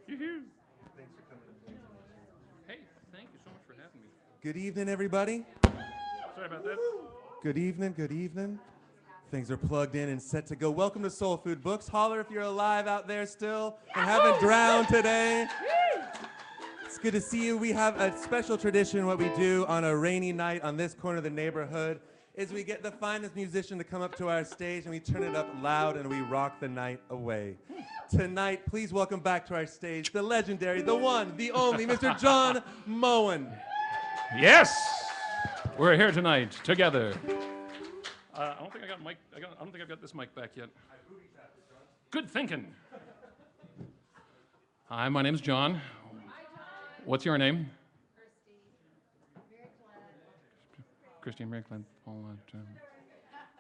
Yoo-hoo. Hey, thank you so much for having me. Good evening, everybody. Sorry about that. Good evening, good evening. Things are plugged in and set to go. Welcome to Soul Food Books. Holler if you're alive out there still and haven't drowned today. It's good to see you. We have a special tradition. What we do on a rainy night on this corner of the neighborhood is we get the finest musician to come up to our stage and we turn it up loud and we rock the night away. Tonight, please welcome back to our stage the legendary, the one, the only, Mr. John Moen. Yes, we're here tonight together. I don't think I got mic. I don't think I've got this mic back yet. Good thinking. Hi, my name's John. What's your name? Christine Maryclan.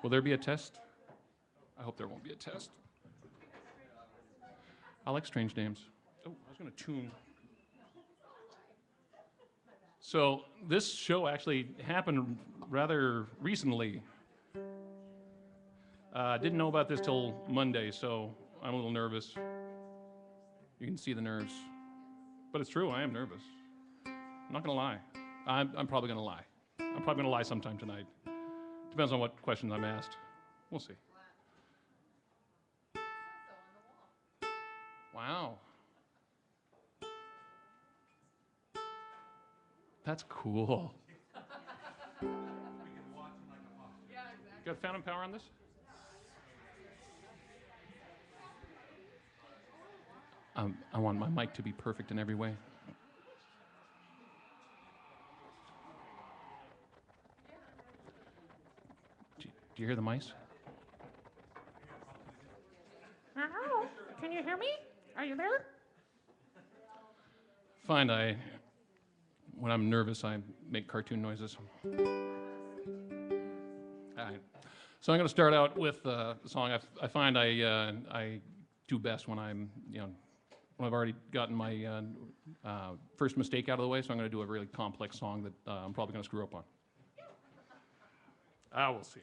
Will there be a test? I hope there won't be a test. I like strange names. Oh, I was going to tune. So this show actually happened rather recently. Didn't know about this till Monday, so I'm a little nervous. You can see the nerves. But it's true, I am nervous. I'm not going to lie. I'm probably going to lie. I'm probably going to lie sometime tonight. Depends on what questions I'm asked. We'll see. Wow. That's cool. You got phantom power on this? I want my mic to be perfect in every way. Do you hear the mice? Hello? Can you hear me? Are you there? Fine, when I'm nervous, I make cartoon noises. All right. So I'm going to start out with a song I find I do best when I'm, when I've already gotten my first mistake out of the way, so I'm going to do a really complex song that I'm probably going to screw up on. I will see.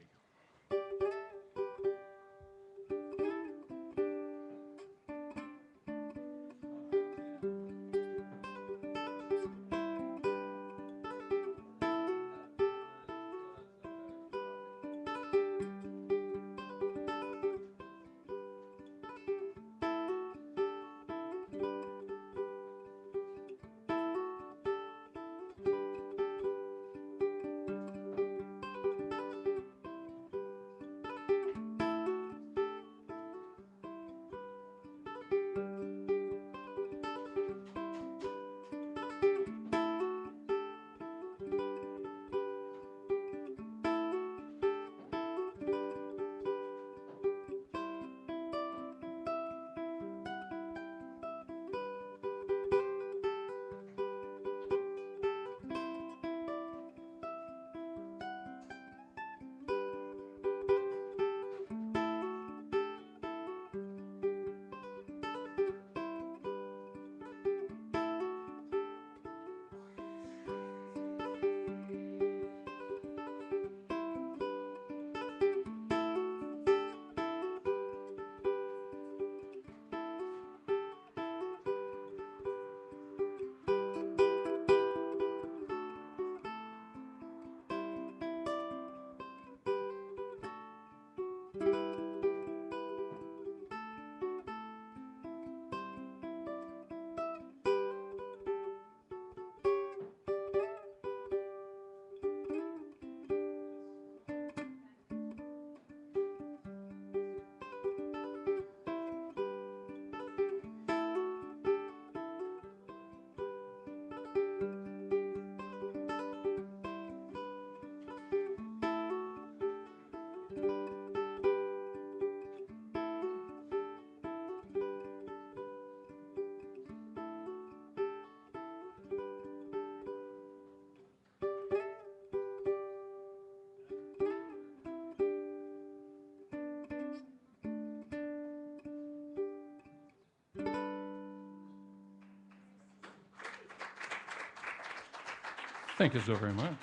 Thank you so very much.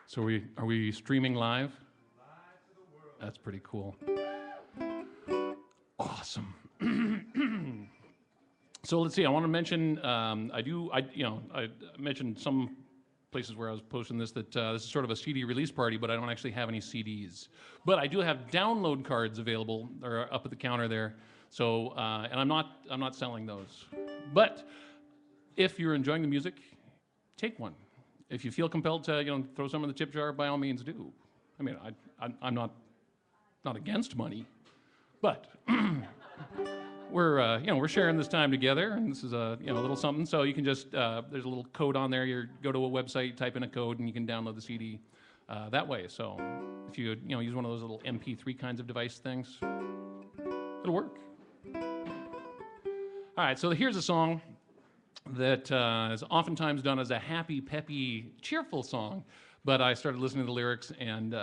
So are we streaming live? That's pretty cool. Awesome. So let's see. I want to mention. I mentioned some places where I was posting this that this is sort of a CD release party, but I don't actually have any CDs. But I do have download cards available, or up at the counter there. So and I'm not selling those. But if you're enjoying the music, take one. If you feel compelled to throw some in the tip jar, by all means do. I mean, I'm not against money, but we're sharing this time together, and this is a little something. So you can just there's a little code on there. You go to a website, type in a code, and you can download the CD that way. So if you use one of those little MP3 kinds of device things, it'll work. All right, so here's a song that is oftentimes done as a happy, peppy, cheerful song, but I started listening to the lyrics, and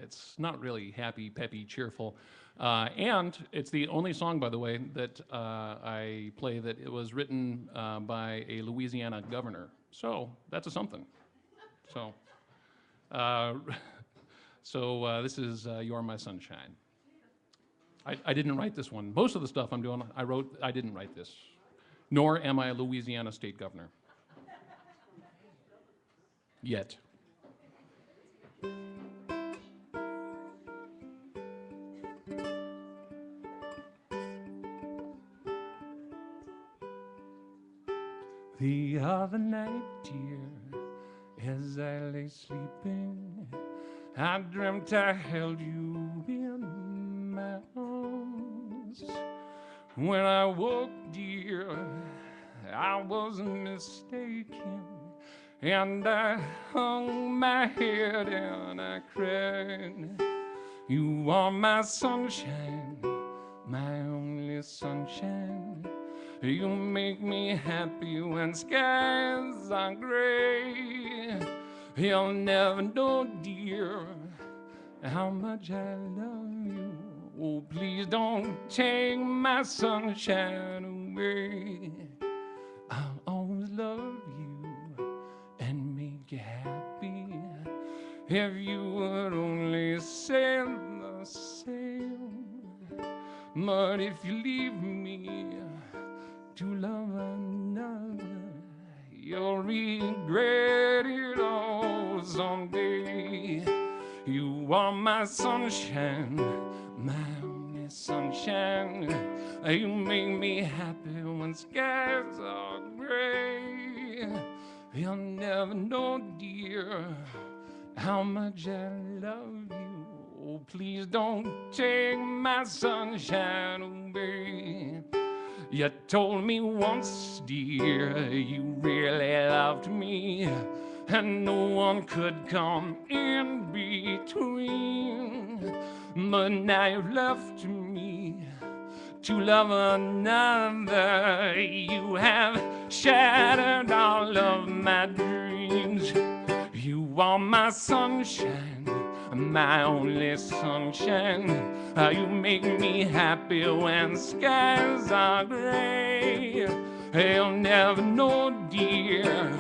it's not really happy, peppy, cheerful. And it's the only song, by the way, that I play that it was written by a Louisiana governor. So that's a something. So, this is "You're My Sunshine." I didn't write this one. Most of the stuff I'm doing, I didn't write this. Nor am I a Louisiana state governor. Yet. The other night, dear, as I lay sleeping, I dreamt I held you in my arms. When I woke, dear, I wasn't mistaken, and I hung my head and I cried. You are my sunshine, my only sunshine. You make me happy when skies are gray. You'll never know, dear, how much I love you. Oh, please don't take my sunshine away. I'll always love you and make you happy. If you would only say the same. But if you leave me to love another, you'll regret it all someday. You are my sunshine, my only sunshine. You make me happy when skies are gray. You'll never know, dear, how much I love you. Oh, please don't take my sunshine away. You told me once, dear, you really loved me, and no one could come in between. But now you've left me to love another. You have shattered all of my dreams. You are my sunshine, my only sunshine. You make me happy when skies are gray. You'll never know, dear,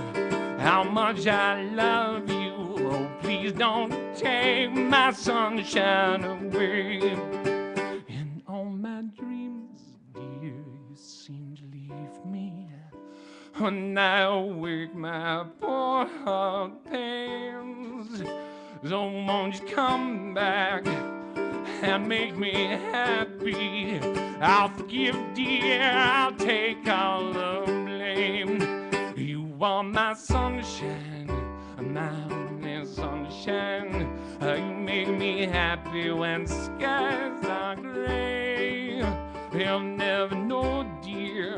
how much I love you. Oh, please don't take my sunshine away. In all my dreams, dear, you seem to leave me. When I awake, my poor heart pains. So won't you come back and make me happy? I'll forgive, dear, I'll take all the blame. You are my sunshine, my only sunshine. You make me happy when skies are gray. You'll never know, dear,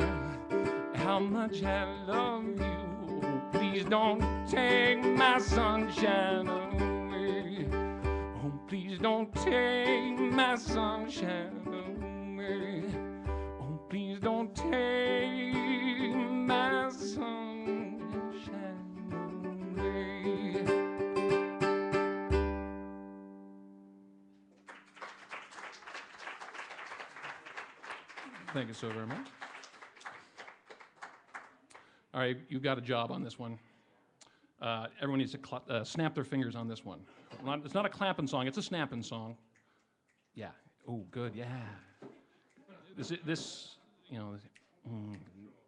how much I love you. Please don't take my sunshine away. Oh, please don't take my sunshine away. Oh, please don't take my sunshine away. Thank you so very much. All right, you've got a job on this one. Everyone needs to snap their fingers on this one. It's not a clapping song, it's a snapping song. Yeah. Oh, good, yeah. This you know,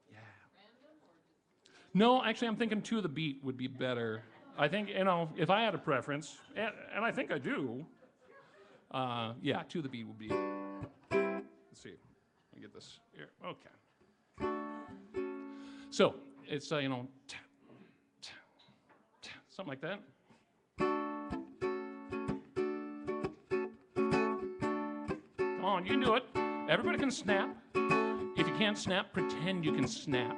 yeah. No, actually, I'm thinking to the beat would be better. I think, if I had a preference, and I think I do, yeah, to the beat would be. Let's see. Let me get this here. Okay. So, it's, something like that. Come on, you can do it. Everybody can snap. If you can't snap, pretend you can snap.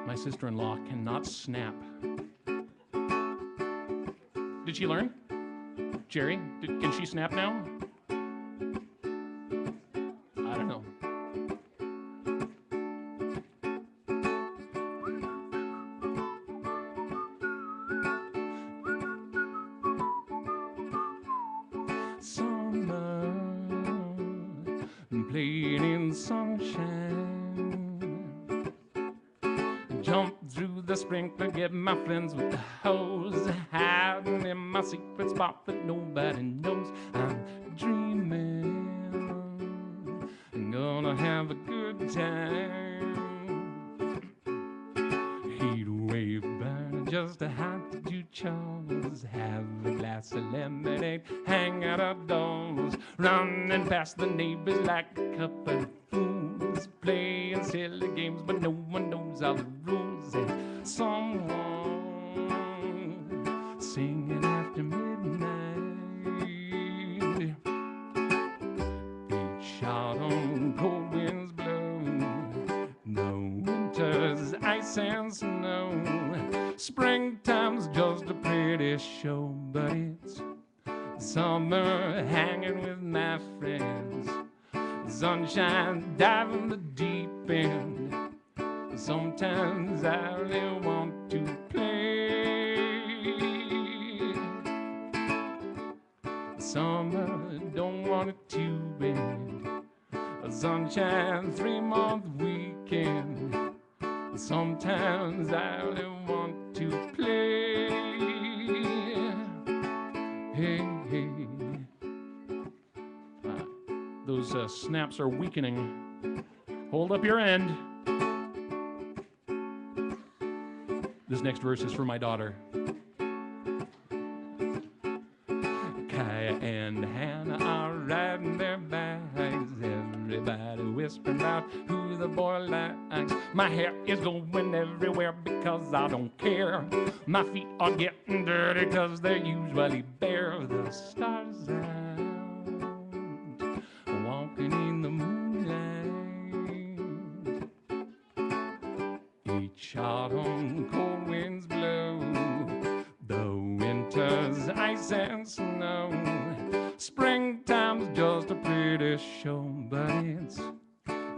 My sister-in-law cannot snap. Did she learn? Jerry, can she snap now? I don't know. Summer, playing in sunshine. Jump through the sprinkler, get my friends with the hose, hiding in my secret spot that nobody knows. I'm dreaming, gonna have a good time. Heat wave burn, just how did you chose? Have a glass of lemonade, hang out outdoors, running past the neighbors like a couple of fools, playing silly games, but no one knows all the rules. And someone singing after midnight, each shot on cold winds blow. No winter's ice and snow. Springtime's just a pretty show, but it's summer hanging with my friends. Sunshine diving the deep end. Sometimes I really want to play. Summer don't want it to end. A sunshine 3-month weekend. Sometimes I really want to play. Hey, hey. Those snaps are weakening. Hold up your end. This next verse is for my daughter. Kaya and Hannah are riding their bikes. Everybody whispering about who the boy likes. My hair is going everywhere because I don't care. My feet are getting dirty because they're usually bare. The stars out, walking in the moonlight. Each autumn cold winds blow. The winter's ice and snow. Springtime's just a pretty show, but it's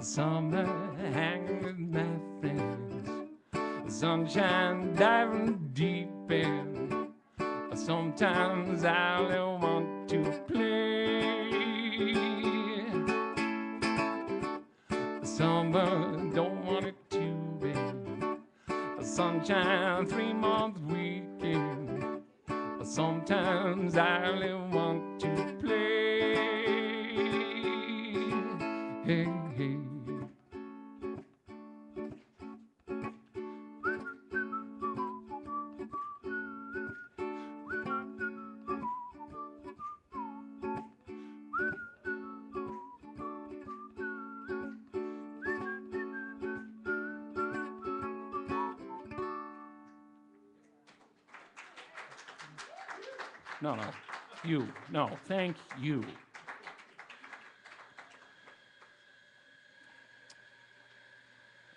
summer hanging with my friends. Sunshine diving deep in. Sometimes I only want to play. Summer don't want it to end. Sunshine 3-month weekend. Sometimes I only want to play. Hey, hey. No, you. No, thank you.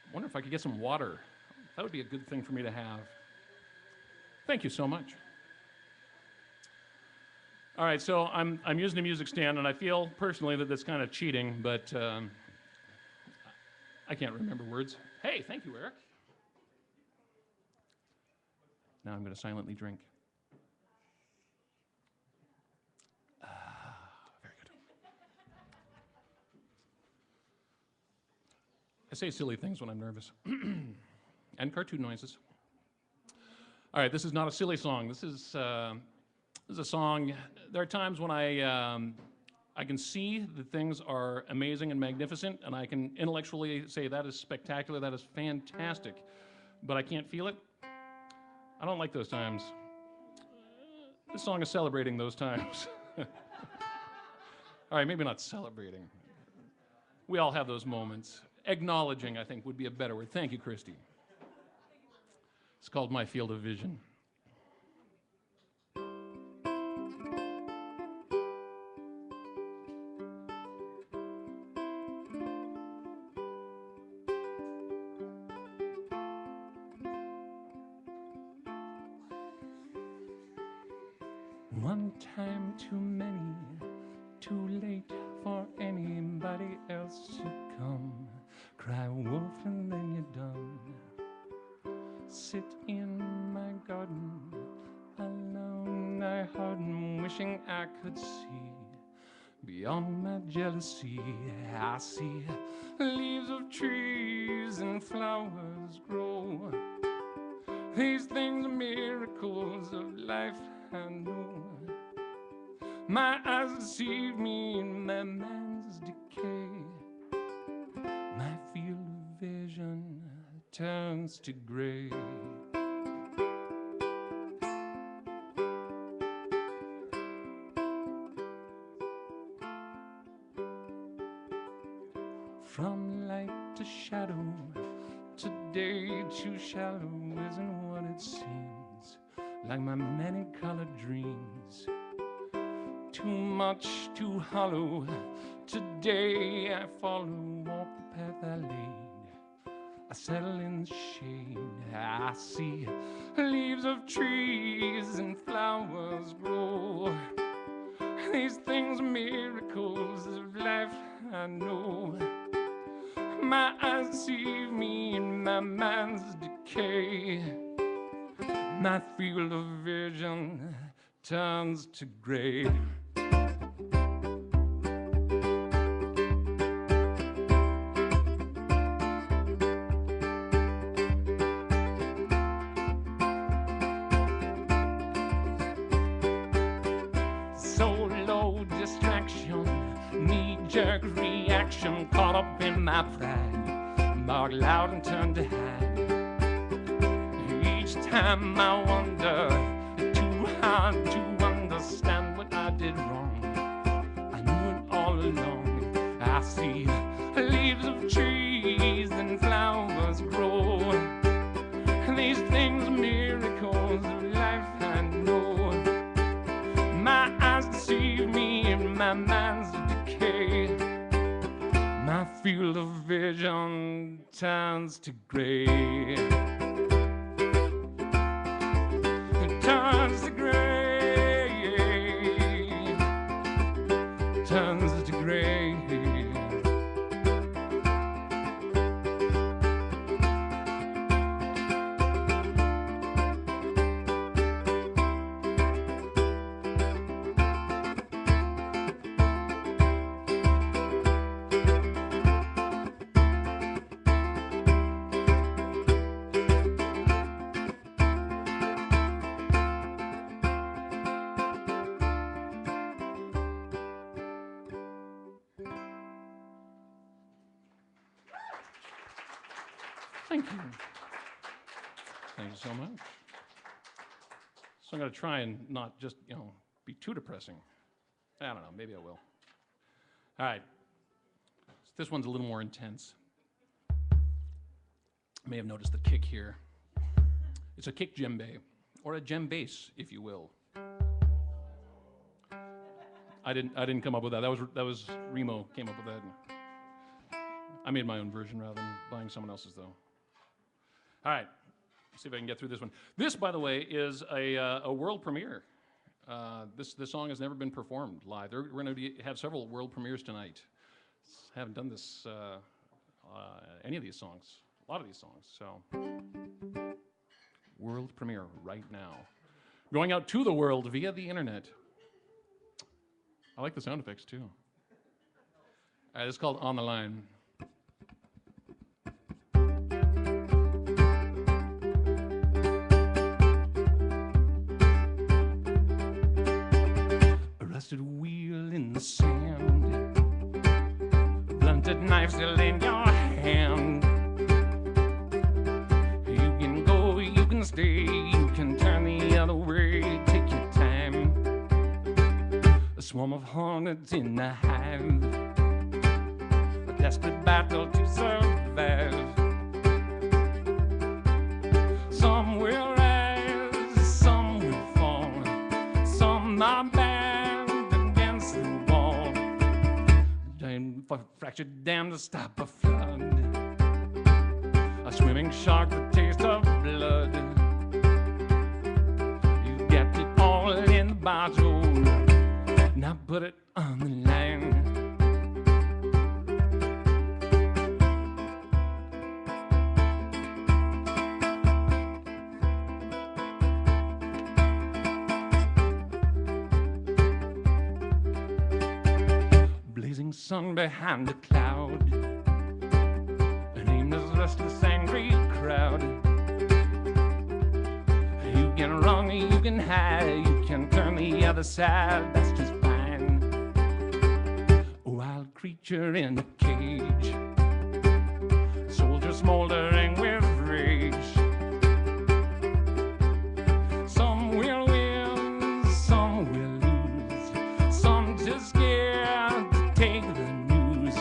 I wonder if I could get some water. That would be a good thing for me to have. Thank you so much. All right, so I'm using a music stand, and I feel personally that that's kind of cheating, but I can't remember words. Hey, thank you, Eric. Now I'm going to silently drink. Very good. say silly things when I'm nervous. And cartoon noises. All right, this is not a silly song. This is a song. There are times when I can see that things are amazing and magnificent, and I can intellectually say that is spectacular, that is fantastic, but I can't feel it. I don't like those times. This song is celebrating those times. All right, maybe not celebrating. We all have those moments. Acknowledging, I think, would be a better word. Thank you, Christy. It's called My Field of Vision. One time too many, too late for anybody else to come. Cry wolf and then you're done. Sit in my garden, alone I harden, wishing I could see. Beyond my jealousy, I see leaves of trees and flowers grow. These things are miracles of life, I know. My eyes deceive me in my mind's decay. My field of vision turns to gray. From light to shadow, today too shallow isn't what it seems. Like my many-colored dreams, too much, too hollow. Today I follow, walk the path I laid. I settle in the shade. I see leaves of trees and flowers grow. These things are miracles of life, I know. My eyes deceive me in my mind's decay. My field of vision turns to gray. Solo distraction, knee-jerk reaction, caught up in my pride, bark loud and turn to hide. Each time I wonder, too hard to understand what I did wrong. I knew it all along. I see leaves of trees and flowers grow. These things are miracles of life, I know. My eyes deceive me in my mind's decay. My field of vision turns to gray. Turns to gray, turns to gray. Thank you. Thank you so much. So I'm going to try and not just, be too depressing. I don't know, maybe I will. All right. This one's a little more intense. You may have noticed the kick here. It's a kick djembe, or a djembass, if you will. I didn't come up with that. That was Remo came up with that. I made my own version rather than buying someone else's, though. All right, let's see if I can get through this one. This, by the way, is a world premiere. This song has never been performed live. We're going to have several world premieres tonight. Haven't done this, any of these songs, a lot of these songs. So, world premiere right now. Going out to the world via the internet. I like the sound effects too. All right, it's called On the Line. hunted knife still in your hand. You can go, you can stay, you can turn the other way, take your time. A swarm of hornets in the hive, a desperate battle to survive. Some will rise, some will fall, some are bad against the wall. Fractured dam to stop a flood, a swimming shark with taste of blood. You get it all in the bottle, now put it on the line. Blazing sun behind the cloud, an aimless, restless, angry crowd. You can run, you can hide, you can turn the other side, that's just fine. A wild creature in a cage, soldier smoldering with rage. Some will win, some will lose, some just scared to take the news.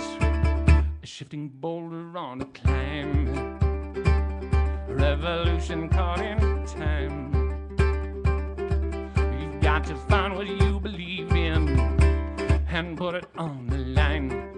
A shifting boulder on a climb, a revolution caught in time. You've got to find what you believe in and put it on the line.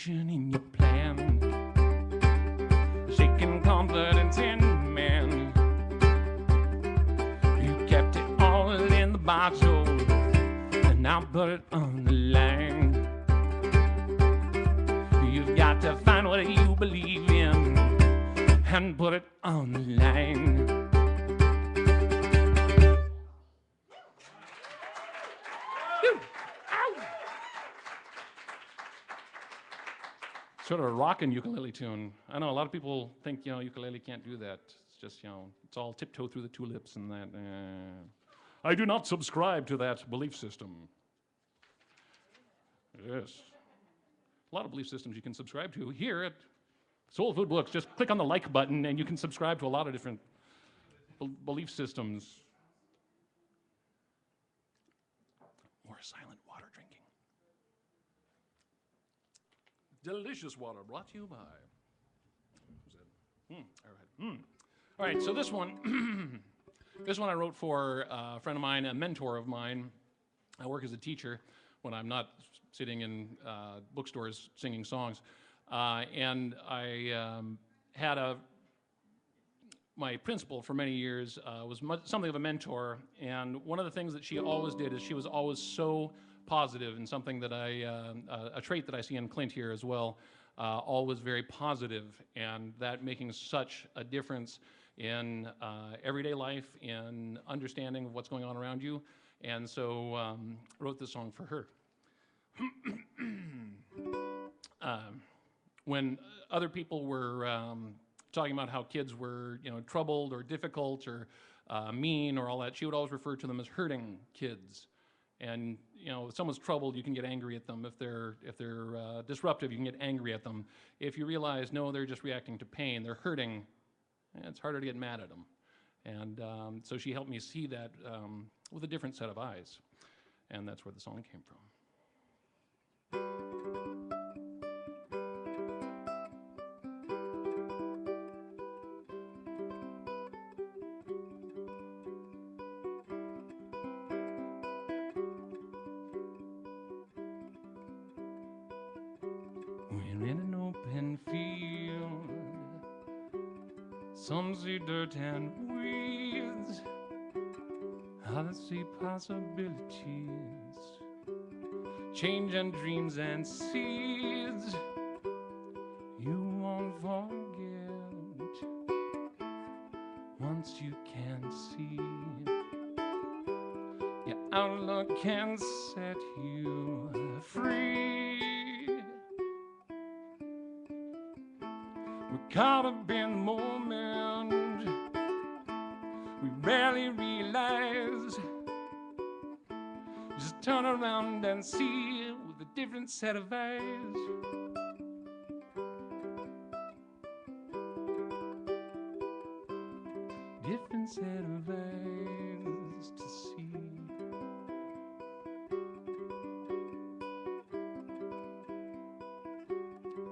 In your plan, shaking confidence in man. You kept it all in the bottle, and now put it on the line. You've got to find what you believe in and put it on the line. Sort of a rockin' ukulele tune. I know a lot of people think, ukulele can't do that. It's just, it's all tiptoe through the tulips and that. I do not subscribe to that belief system. Yes. A lot of belief systems you can subscribe to. Here at SoulFood Books, just click on the like button and you can subscribe to a lot of different belief systems. More silent water drinking. Delicious water brought to you by. All right, so this one, this one I wrote for a friend of mine, a mentor of mine. I work as a teacher when I'm not sitting in bookstores singing songs, and I had my principal for many years was something of a mentor, and one of the things that she always did is she was always so positive, and something that a trait that I see in Clint here as well, always very positive, and that making such a difference in everyday life, in understanding of what's going on around you, and so wrote this song for her. When other people were talking about how kids were, troubled or difficult or mean or all that, she would always refer to them as hurting kids. And if someone's troubled, you can get angry at them. If they're disruptive, you can get angry at them. If you realize, no, they're just reacting to pain, they're hurting, it's harder to get mad at them. And so she helped me see that with a different set of eyes. And that's where the song came from. And in an open field, some see dirt and weeds, others see possibilities, change and dreams and seeds you won't forget once you can see. Your outlook can set you free. We're caught up in the moment, we rarely realize. Just turn around and see with a different set of eyes. Different set of eyes to see.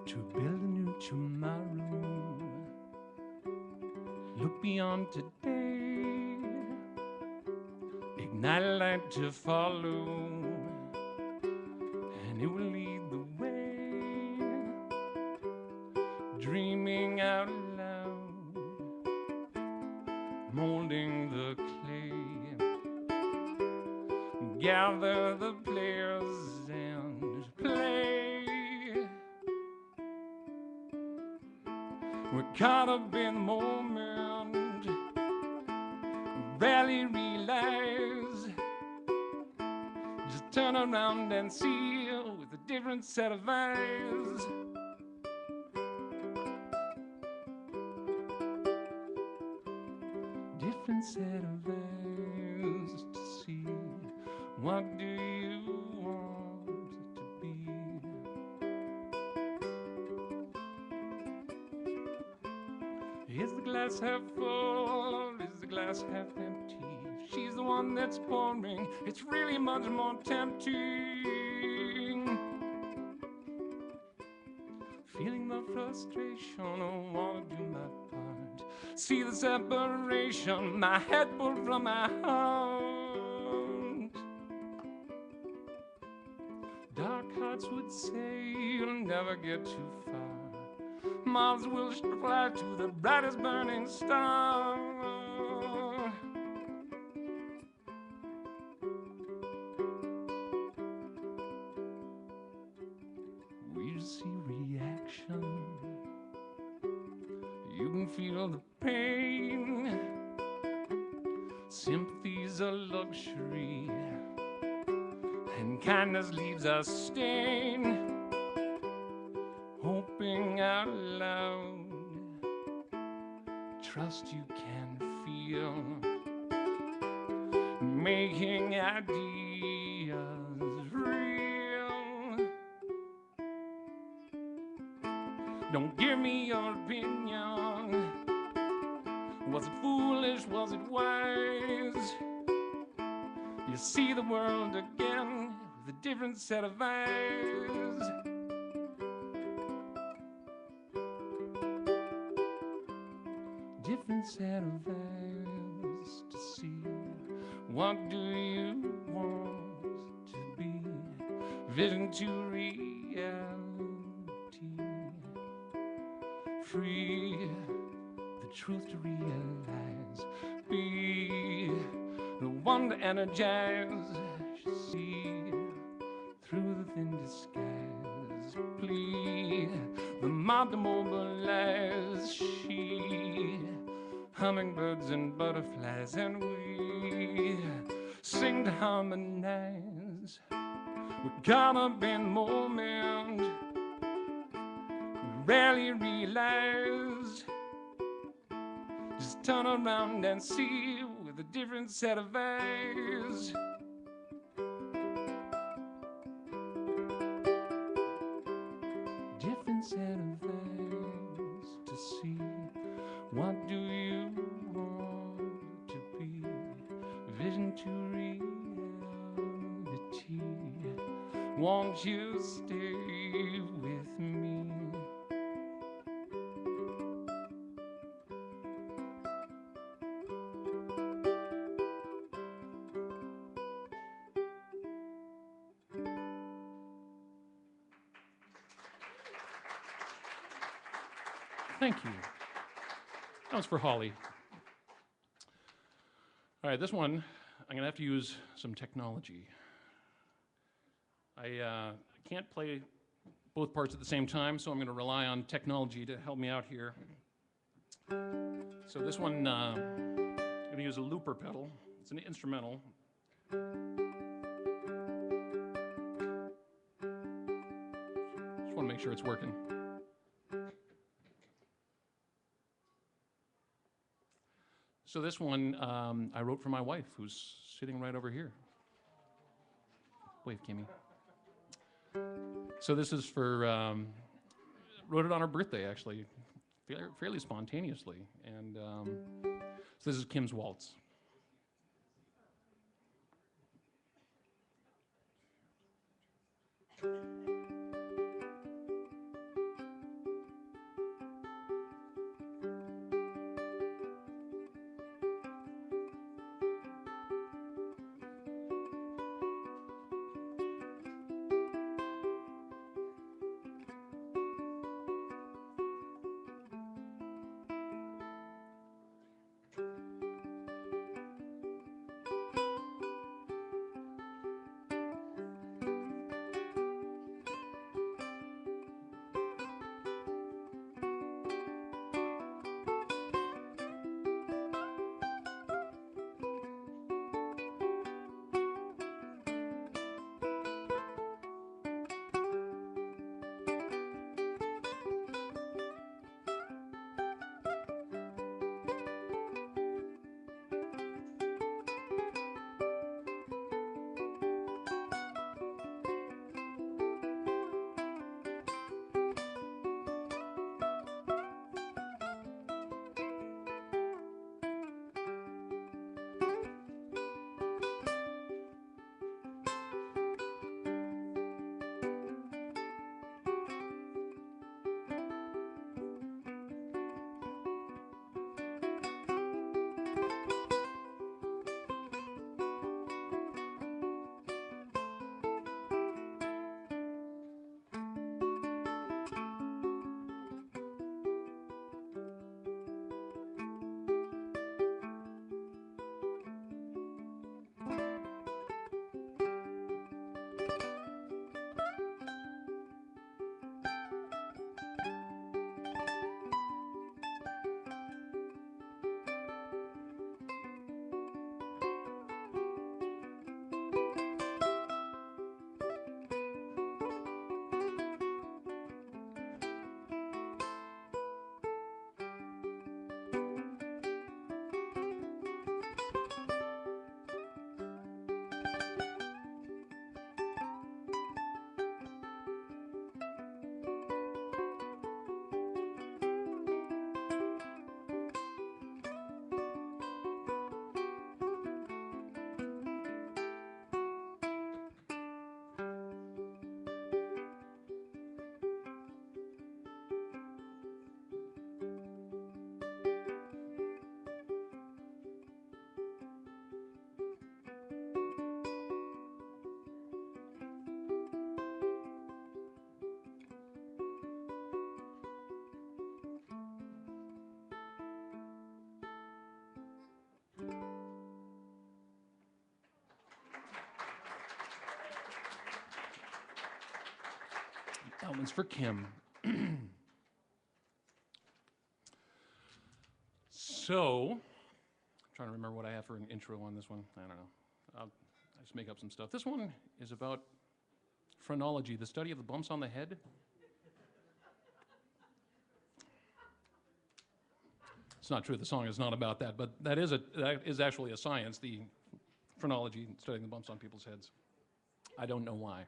To build a new tomorrow, look beyond today, ignite a light to follow, and it will lead the way. Dreaming out loud, molding the clay, gather the players and play. We're caught up in the moment, rarely realize. Just turn around and see with a different set of eyes. Different set of eyes to see. What do you want to be? Is the glass half full or is the glass half empty? If she's the one that's pouring, it's really much more tempting. Feeling the frustration, I wanna do my part. See the separation, my head pulled from my heart. Dark hearts would say you'll never get too far. Moths will fly to the brightest burning star. We see reaction. You can feel the pain. Sympathy's a luxury, and kindness leaves a stain. Hoping out loud, trust you can feel, making ideas real. Don't give me your opinion. Was it foolish? Was it wise? You see the world again with a different set of eyes. Different set of eyes to see. What do you want to be? Vision to reality. Free, the truth to realize. Be the one to energize. See through the thin disguise. Plea the mob to mobilize. She hummingbirds and butterflies, and we sing to harmonize. We're caught up in the moment, we rarely realize. Just turn around and see with a different set of eyes. Different set of eyes to see. What do you want to be? Vision to reality. Won't you stay with me? Thank you. That was for Holly. All right, this one, I'm going to have to use some technology. I can't play both parts at the same time, so I'm going to rely on technology to help me out here. So this one, I'm going to use a looper pedal. It's an instrumental. Just want to make sure it's working. So this one I wrote for my wife, who's sitting right over here. Wave, Kimmy. So this is for, wrote it on her birthday, actually, fairly spontaneously. And so this is Kim's Waltz. That one's for Kim. So, I'm trying to remember what I have for an intro on this one. I don't know. I'll just make up some stuff. This one is about phrenology, the study of the bumps on the head. It's not true, the song is not about that, but that is actually a science, the phrenology, studying the bumps on people's heads. I don't know why.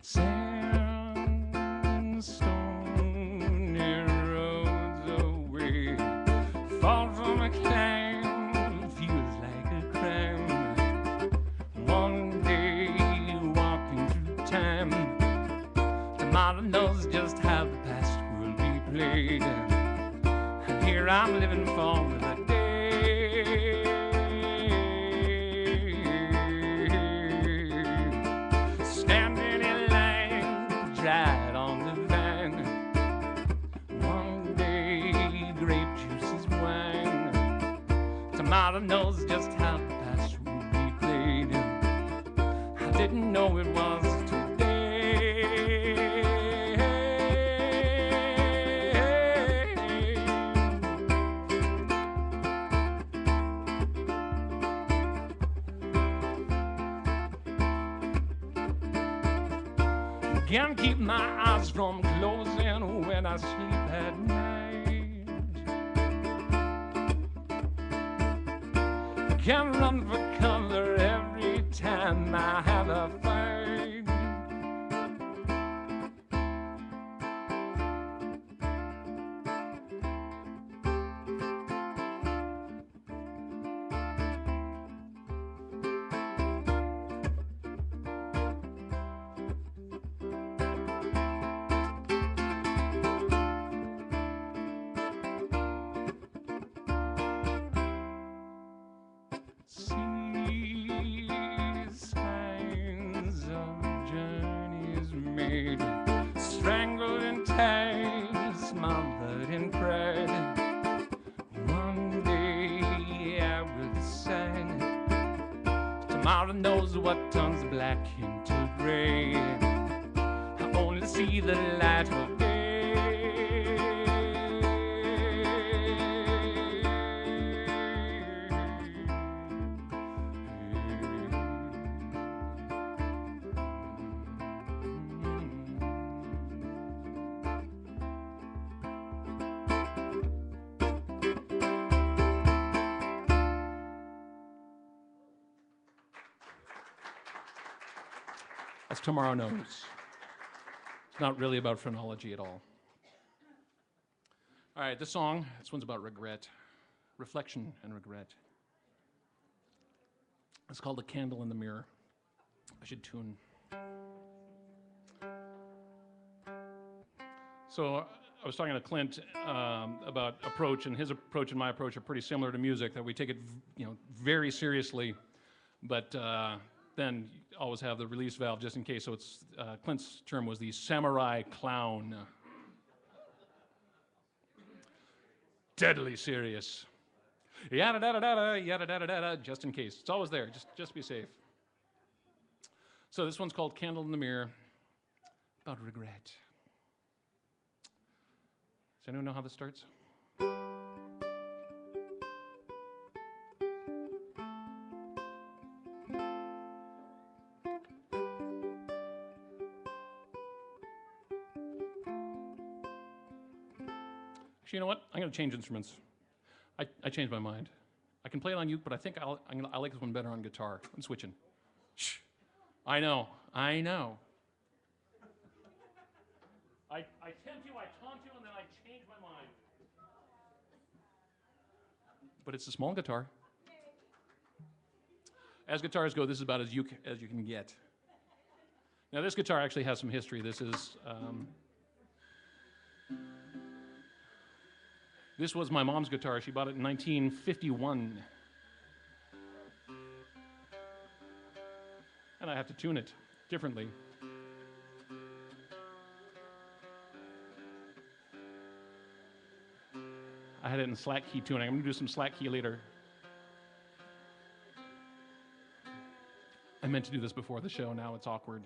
Sandstone erodes away, fall from a climb, feels like a crime. One day walking through time, tomorrow knows just how the past will be played. And here I'm living for the day. Standing in line, dried on the vine. One day, grape juice is wine. Tomorrow knows just how the past will be played. I didn't know it was today. Can't keep my eyes from closing when I sleep at night. Can't run for cover every time I have a fight. See signs of journeys made, strangled in time, smothered in pride. One day I will decide. Tomorrow knows what turns black into gray. I only see the light of day. That's Tomorrow Knows. It's not really about phrenology at all. All right, this one's about regret, reflection and regret. It's called A Candle in the Mirror. I should tune. So I was talking to Clint about approach, and his approach and my approach are pretty similar to music, that we take it very seriously, but then always have the release valve just in case. So it's Clint's term was the samurai clown. Deadly serious. Yada da da da da, yada da da da da, just in case. It's always there. Just be safe. So this one's called Candle in the Mirror, about regret. Does anyone know how this starts? Actually, you know what? I'm going to change instruments. I changed my mind. I can play it on uke, but I think I like this one better on guitar. I'm switching. Shh. I know. I tempt you, I taunt you, and then I change my mind. But it's a small guitar. As guitars go, this is about as uke as you can get. Now, this guitar actually has some history. This was my mom's guitar. She bought it in 1951. And I have to tune it differently. I had it in slack key tuning. I'm going to do some slack key later. I meant to do this before the show. Now it's awkward.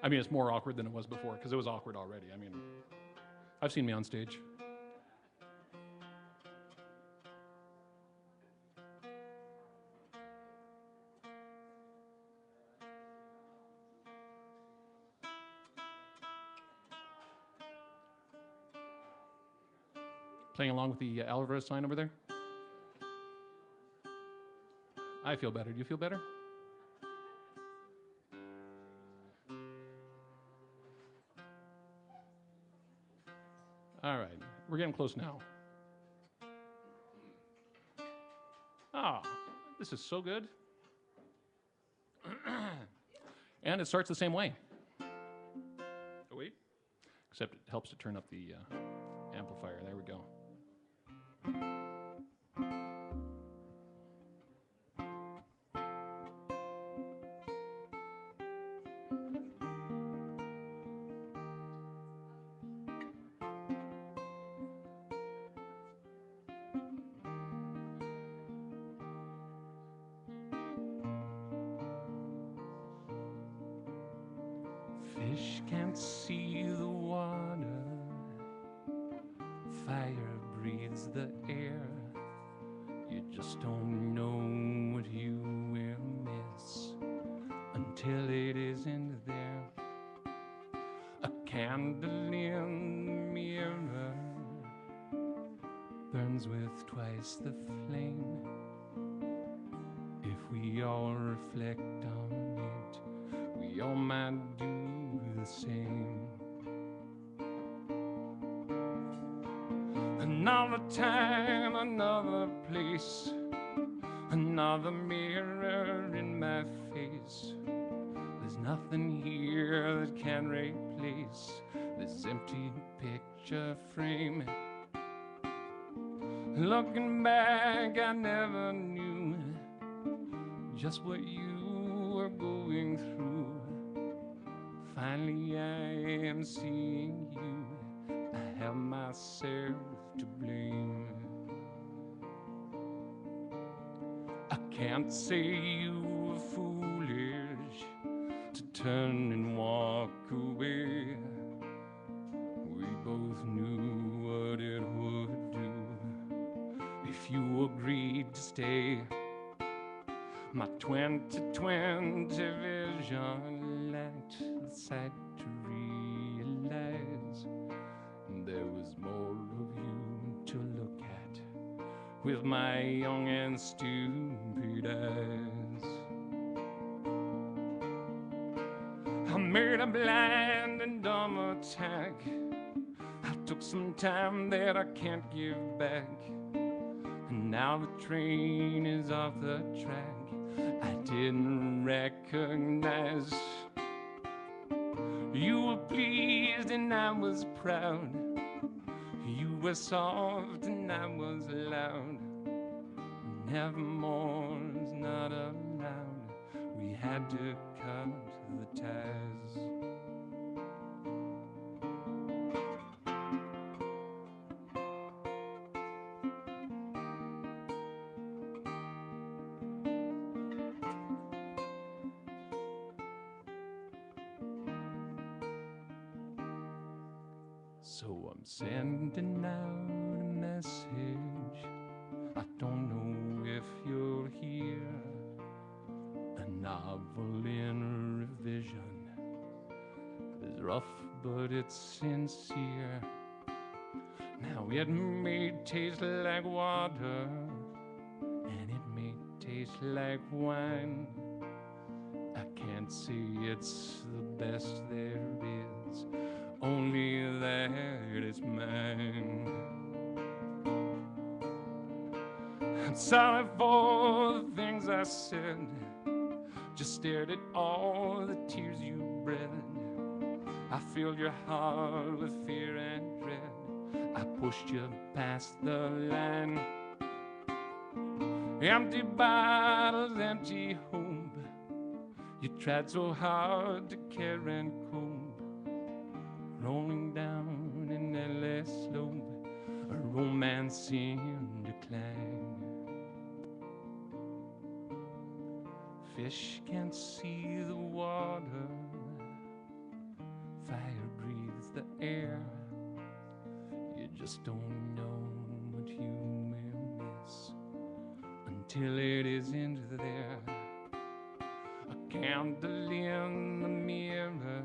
I mean, it's more awkward than it was before, because it was awkward already. I mean, I've seen me on stage. Playing along with the Alvarez sign over there? I feel better. Do you feel better? All right, we're getting close now. Oh, this is so good. And it starts the same way. Oh, wait. Except it helps to turn up the amplifier. There we go. Fish can't see the water, fire breathes the air. You just don't know what you will miss until it isn't there. A candle in the mirror burns with twice the flame. If we all reflect on it, we all might do the same. Another time, another place, another mirror in my face. There's nothing here that can replace this empty picture frame. Looking back, I never knew just what you were going through. Finally, I am seeing you. I have myself to blame. I can't say you were foolish to turn and walk away. We both knew what it would do if you agreed to stay. My 20/20 vision lacked the sight to realize there was more of you to look at with my young and stupid eyes. I made a blind and dumb attack. I took some time that I can't give back, and now the train is off the track. I didn't recognize. You were pleased and I was proud. You were soft and I was loud. Nevermore's not allowed. We had to cut the ties. So I'm sending out a message. I don't know if you'll hear. A novel in revision is rough, but it's sincere. Now it may taste like water, and it may taste like wine. I can't say it's the best there is, only that it's mine. I'm sorry for the things I said, just stared at all the tears you bred. I filled your heart with fear and dread. I pushed you past the line. Empty bottles, empty home. You tried so hard to care and comb. Rolling down an endless slope, a romance in decline. Fish can't see the water, fire breathes the air. You just don't know what you will miss until it isn't there. A candle in the mirror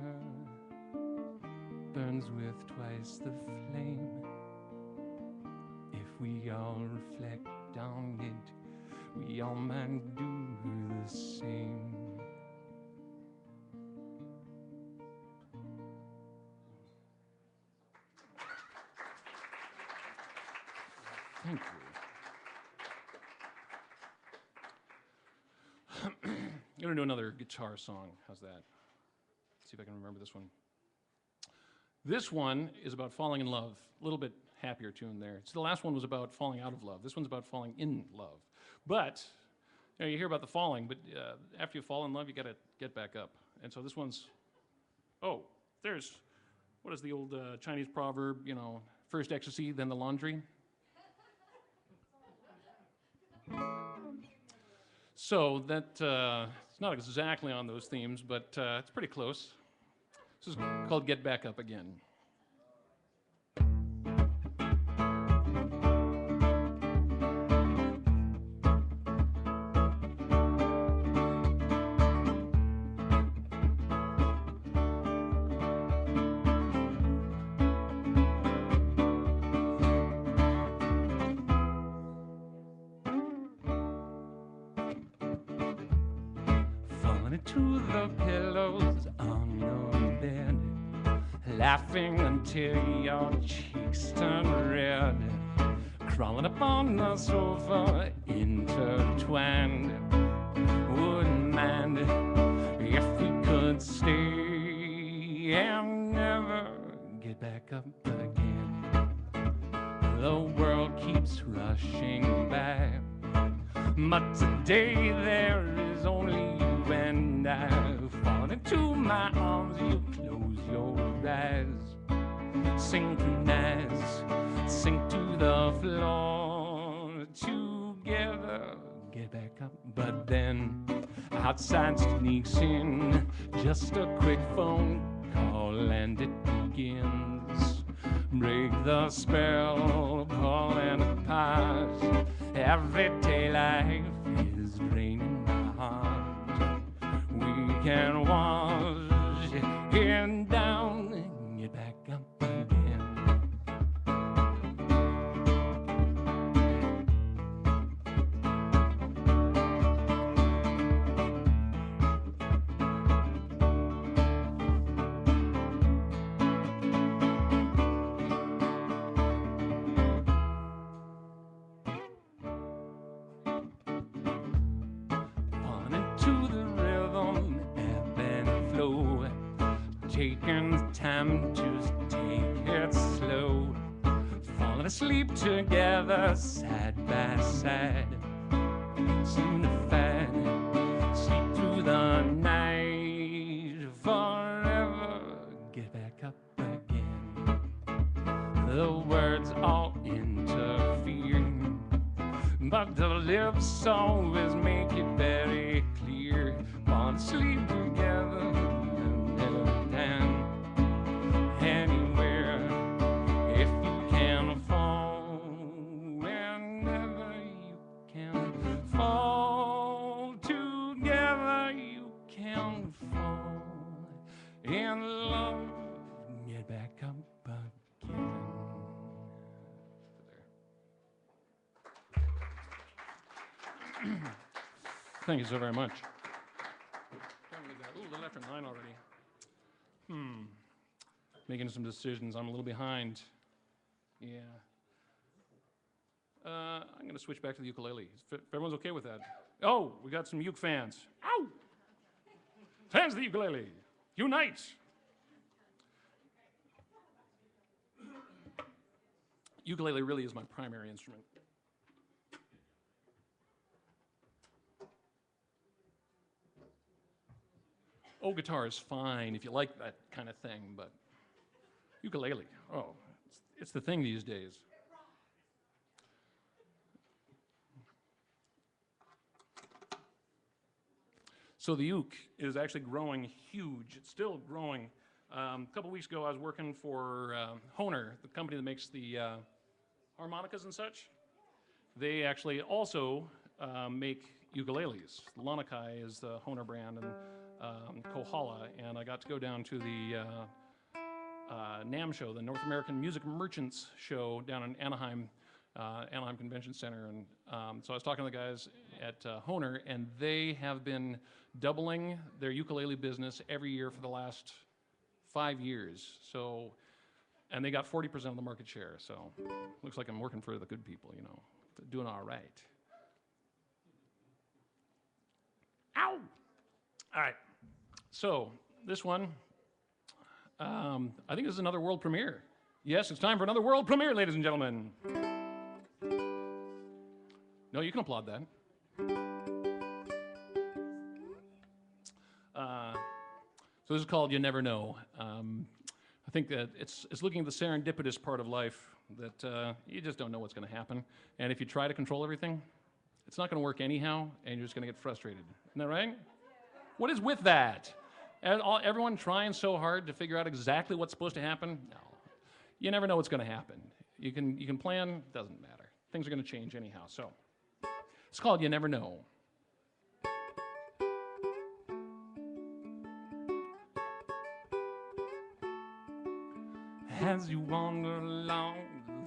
burns with twice the flame. If we all reflect on it, we all might do the same. Thank you. I'm going to do another guitar song. How's that? See if I can remember this one. This one is about falling in love. A little bit happier tune there. So the last one was about falling out of love. This one's about falling in love. But you hear about the falling, but after you fall in love, you got to get back up. And so this one's, what is the old Chinese proverb, first ecstasy, then the laundry? So that, it's not exactly on those themes, but it's pretty close. This is called Get Back Up Again. To the pillows on your bed, laughing until your cheeks turn red, crawling up on the sofa, intertwined. Wouldn't mind if we could stay and never get back up again. The world keeps rushing by, but today there is only you and I've fallen into my arms, you close your eyes, synchronize, sink to the floor, together, get back up. But then outside sneaks in just a quick phone call and it begins. Break the spell, call and apart. Everyday life is draining my heart. We can wash it down and get back up again. Taking time to take it slow, falling asleep together side by side, soon to find, sleep through the night, forever get back up again. The words all interfere, but the lips always make it very clear. Fall asleep together anywhere, if you can fall, whenever you can fall together, you can fall in love, get back up again. Thank you so very much. Ooh, a little after 9 already. Making some decisions. I'm a little behind. Yeah. I'm going to switch back to the ukulele. If everyone's okay with that. Oh, we got some uke fans. Ow! Fans of the ukulele, unite! Ukulele really is my primary instrument. Oh, guitar is fine if you like that kind of thing, but ukulele, it's the thing these days. So the uke is actually growing huge. It's still growing. A couple weeks ago, I was working for Honer, the company that makes the harmonicas and such. They actually also make ukuleles. Lanakai is the Honer brand, and Kohala, and I got to go down to the NAMM show, the North American Music Merchants show down in Anaheim, Anaheim Convention Center, and so I was talking to the guys at Honer, and they have been doubling their ukulele business every year for the last 5 years. So And they got 40% of the market share, so looks like I'm working for the good people, you know, doing all right. Ow! All right, so this one, I think this is another world premiere. Yes, it's time for another world premiere, ladies and gentlemen. No, you can applaud that. So this is called You Never Know. I think that it's looking at the serendipitous part of life that you just don't know what's going to happen. And if you try to control everything, it's not going to work anyhow, and you're just going to get frustrated. Isn't that right? What is with that? And everyone trying so hard to figure out exactly what's supposed to happen? No. You never know what's going to happen. You can plan, doesn't matter. Things are going to change anyhow. So it's called You Never Know. As you wander along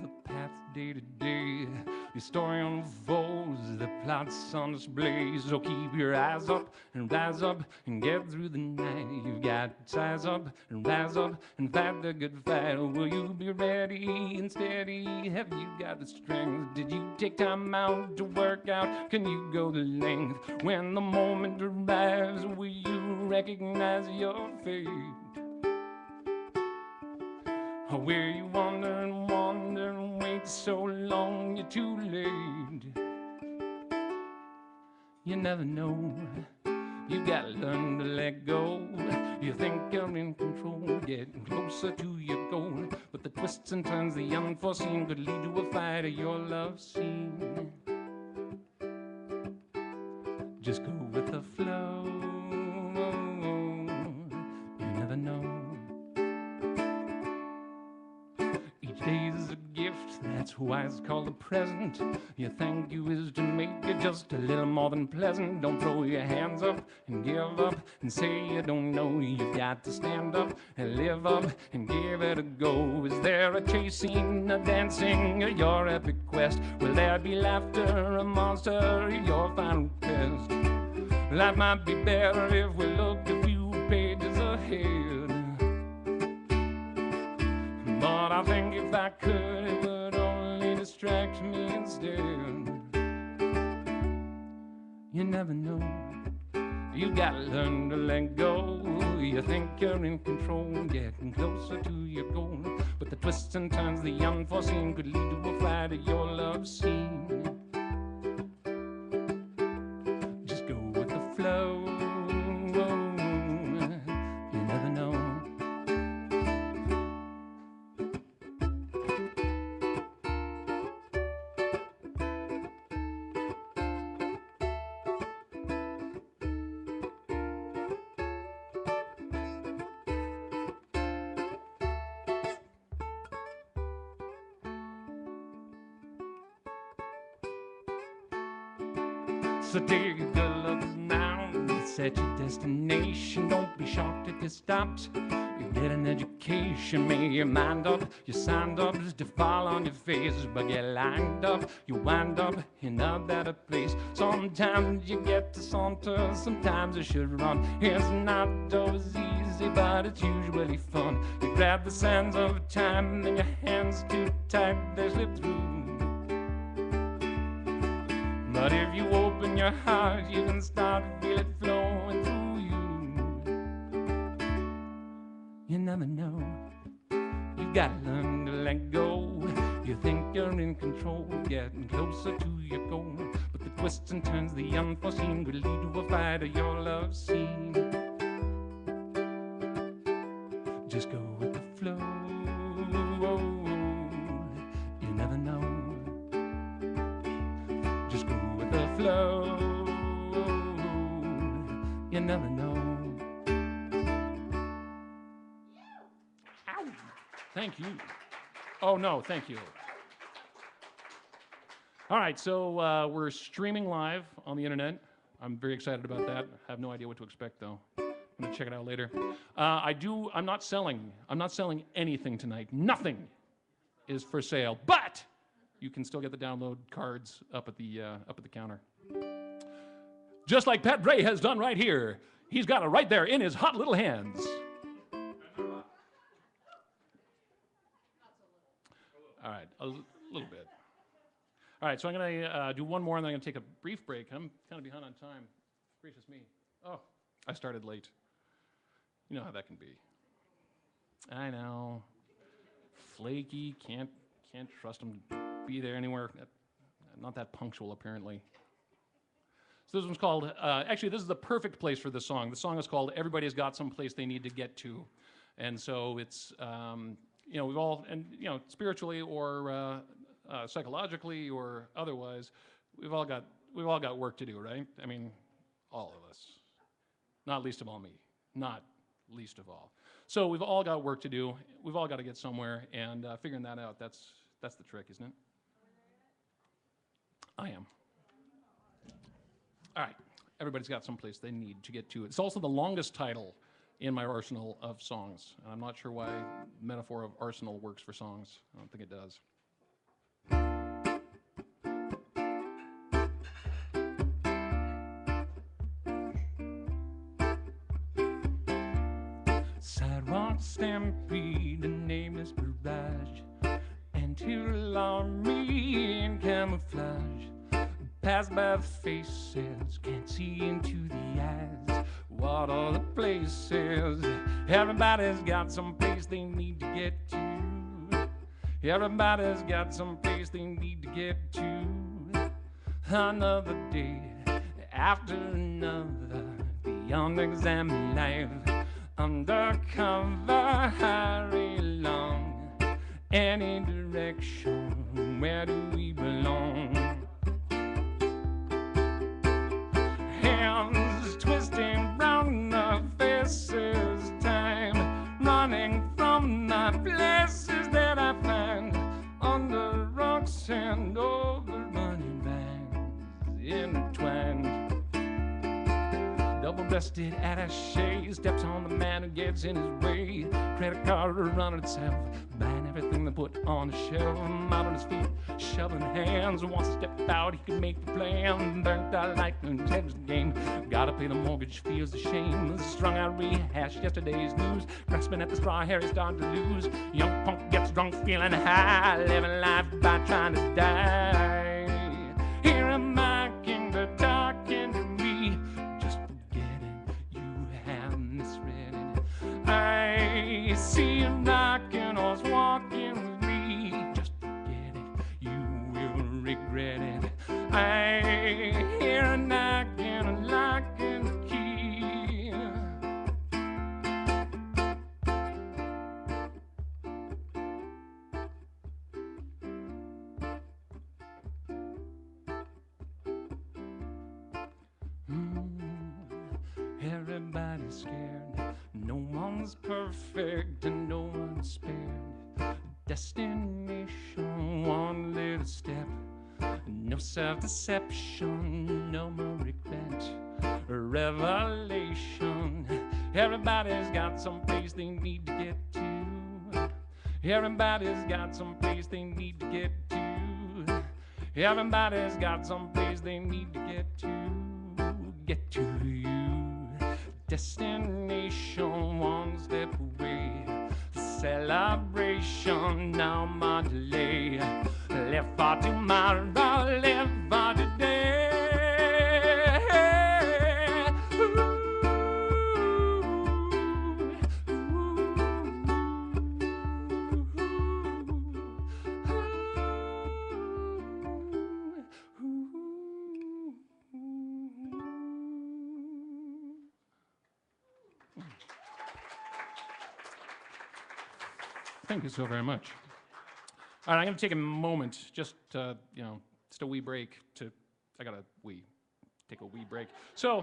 the path day to day, your story unfolds, the plot's on display. So keep your eyes up and rise up and get through the night. You've got to size up and rise up and fight the good fight. Will you be ready and steady? Have you got the strength? Did you take time out to work out? Can you go the length? When the moment arrives, will you recognize your fate? Or will you wander and wait so long you're too late? You never know. You gotta learn to let go. You think you're in control, getting closer to your goal. But the twists and turns, the unforeseen, could lead to a fight of your love scene. Just go with the flow. You never know. Day's a gift, that's why it's called a present. Your thank you is to make it just a little more than pleasant. Don't throw your hands up and give up and say you don't know. You've got to stand up and live up and give it a go. Is there a chase scene, a dancing, your epic quest? Will there be laughter, a monster, your final test? Life might be better if we looked a few pages ahead. But I think if I could, it would only distract me instead. You never know. You gotta learn to let go. You think you're in control, getting closer to your goal. But the twists and turns, the unforeseen, could lead to a fight of your love scene. Just go with the flow. You never know. So take a good look now, set your destination. Don't be shocked if you stopped. You get an education, make your mind up. You signed up to fall on your face, but get lined up. You wind up in a better place. Sometimes you get to saunter, sometimes you should run. It's not always easy, but it's usually fun. You grab the sands of time, and your hands too tight, they slip through. But if you open your heart, you can start to feel it flowing through you. You never know. You gotta learn to let go. You think you're in control, getting closer to your goal. But the twists and turns, the unforeseen, could lead to a fight of your love scene. Just go with the flow. You never know. Just go with the flow. You never know. Ow. Thank you. Oh, no, thank you. All right, so we're streaming live on the internet. I'm very excited about that. I have no idea what to expect, though. I'm going to check it out later. I'm not selling anything tonight. Nothing is for sale, but you can still get the download cards up at the counter. Just like Pat Bray has done right here. He's got it right there in his hot little hands. All right, little bit. All right, so I'm going to do one more, and then I'm going to take a brief break. I'm kind of behind on time. Gracious me. Oh, I started late. You know how that can be. I know. Flaky, can't trust them to be there anywhere. Not that punctual, apparently. So this one's called, actually, this is the perfect place for this song. The song is called Everybody's Got Some Place They Need to Get To. And so it's, you know, we've all, and, you know, spiritually or psychologically or otherwise, we've all got work to do, right? I mean, all of us. Not least of all me. Not least of all. So we've all got work to do. We've all got to get somewhere, and figuring that out, that's the trick, isn't it? I am. All right. Everybody's got some place they need to get to. It's also the longest title in my arsenal of songs. And I'm not sure why the metaphor of arsenal works for songs. I don't think it does. Sidewalk stampede, a nameless barrage, anti-alarmy in camouflage. Pass by the faces, can't see into the eyes. What are the places? Everybody's got some place they need to get to. Everybody's got some place they need to get to. Another day after another, the unexamined life. Undercover, hurry along. Any direction, where do we belong? Hands twisting round the faces, time running from the places that I find under rocks and over running vines intertwined. Double-breasted attaché steps on the man who gets in his way. Credit card running itself, buying everything they put on the shelf. Out on his feet, shoving hands. Wants to step out, he can make the plan. Burnt out lightning, changes the game. Gotta pay the mortgage, feels the shame. Strung out, rehash yesterday's news. Grasping at the straw, hair is starting to lose. Young punk gets drunk, feeling high. Living life by trying to die. Here am I, king, the talking to me. Just I see you knocking, or walking with me. Just forget it, you will regret it. I hear a knocking, a locking the key. Everybody's scared. No one's perfect and no one's spared. Destination, one little step. No self-deception, no more regret. Revelation. Everybody's got some place they need to get to. Everybody's got some place they need to get to. Everybody's got some place they need to get to. Get to you. Destination, one step away. Celebration, now my delay. Live for tomorrow, live for today. Thank you so very much. All right, I'm going to take a moment, just just a wee break I got to take a wee break. So,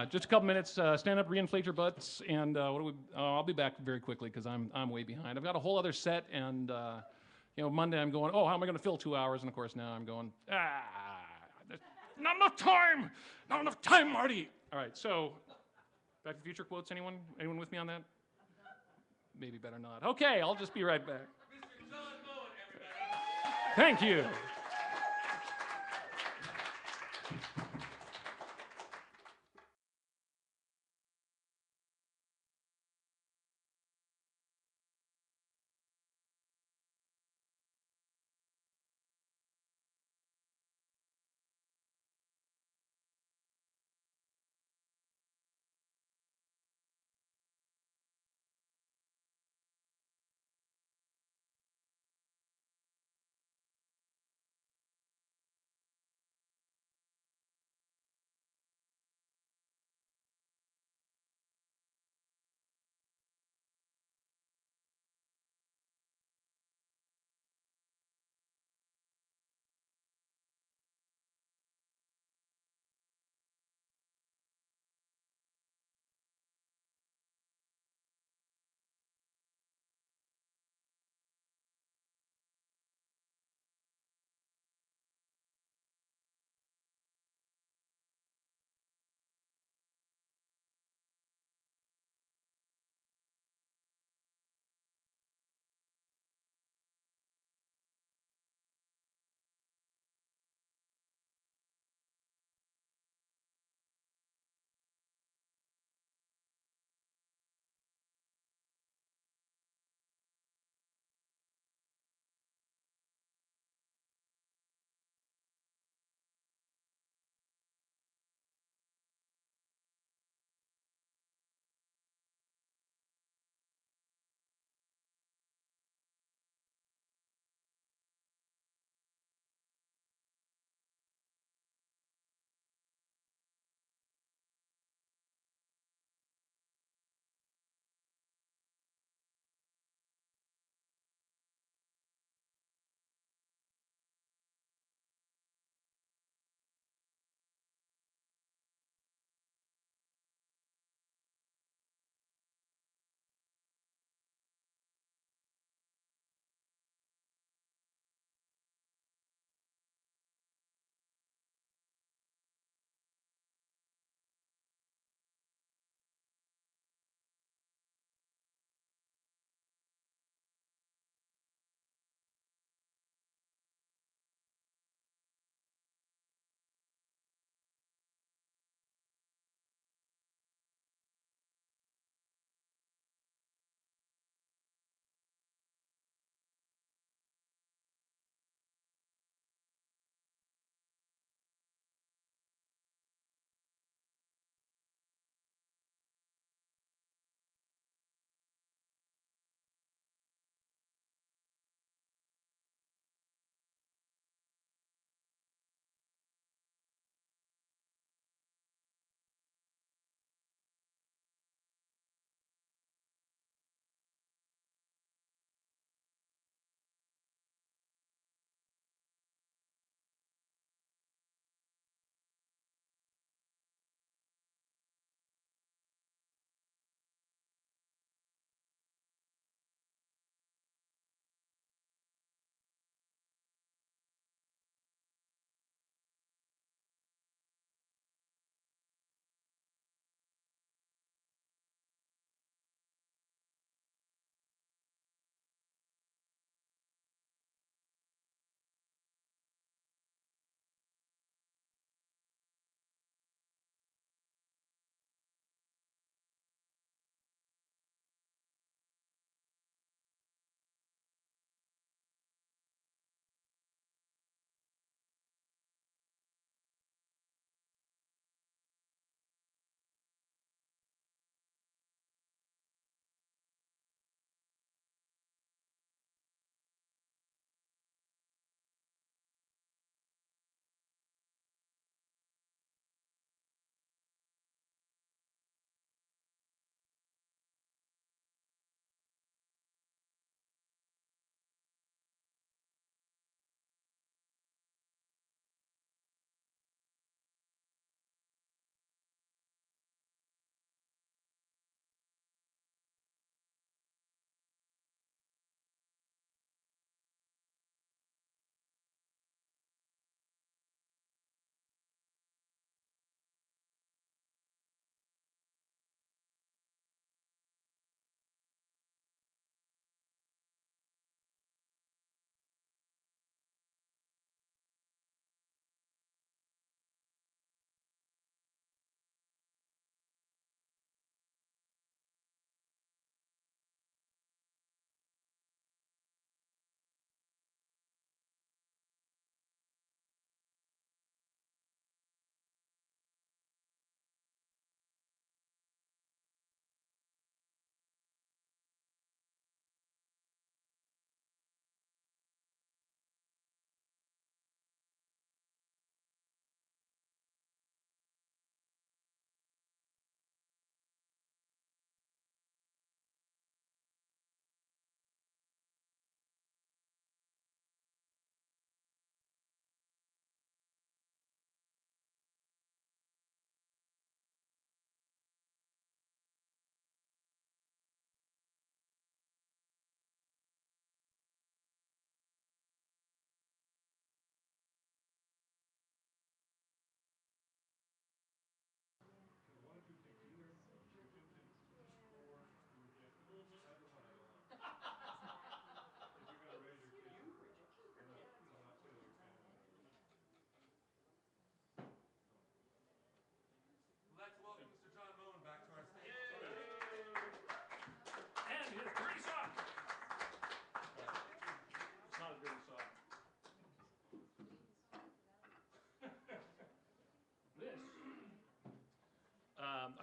just a couple minutes, stand up, reinflate your butts, and I'll be back very quickly because I'm way behind. I've got a whole other set, and Monday I'm going, oh, how am I going to fill 2 hours? And of course now I'm going, there's not enough time, Marty. All right, so Back to the Future quotes, anyone with me on that? Maybe better not. Okay, I'll just be right back. Mr. John Moen, everybody. Thank you.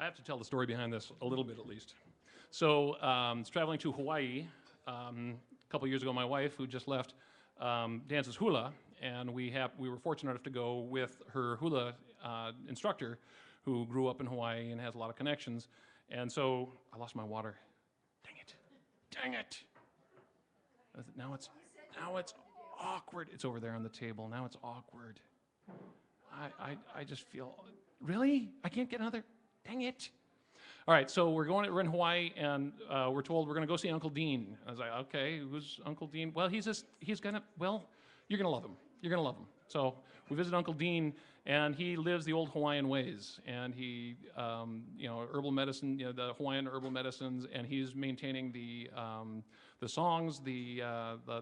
have to tell the story behind this a little bit at least. So I was traveling to Hawaii a couple years ago. My wife, who just left, dances hula, and we were fortunate enough to go with her hula instructor, who grew up in Hawaii and has a lot of connections. And so I lost my water. Dang it! Dang it! Now it's awkward. It's over there on the table. Now it's awkward. I just feel, really? I can't get another? Dang it. All right, so we're in Hawaii, and we're told we're going to go see Uncle Dean. I was like, okay, who's Uncle Dean? Well, you're going to love him. You're going to love him. So we visit Uncle Dean, and he lives the old Hawaiian ways, and he, herbal medicine, the Hawaiian herbal medicines, and he's maintaining the songs, the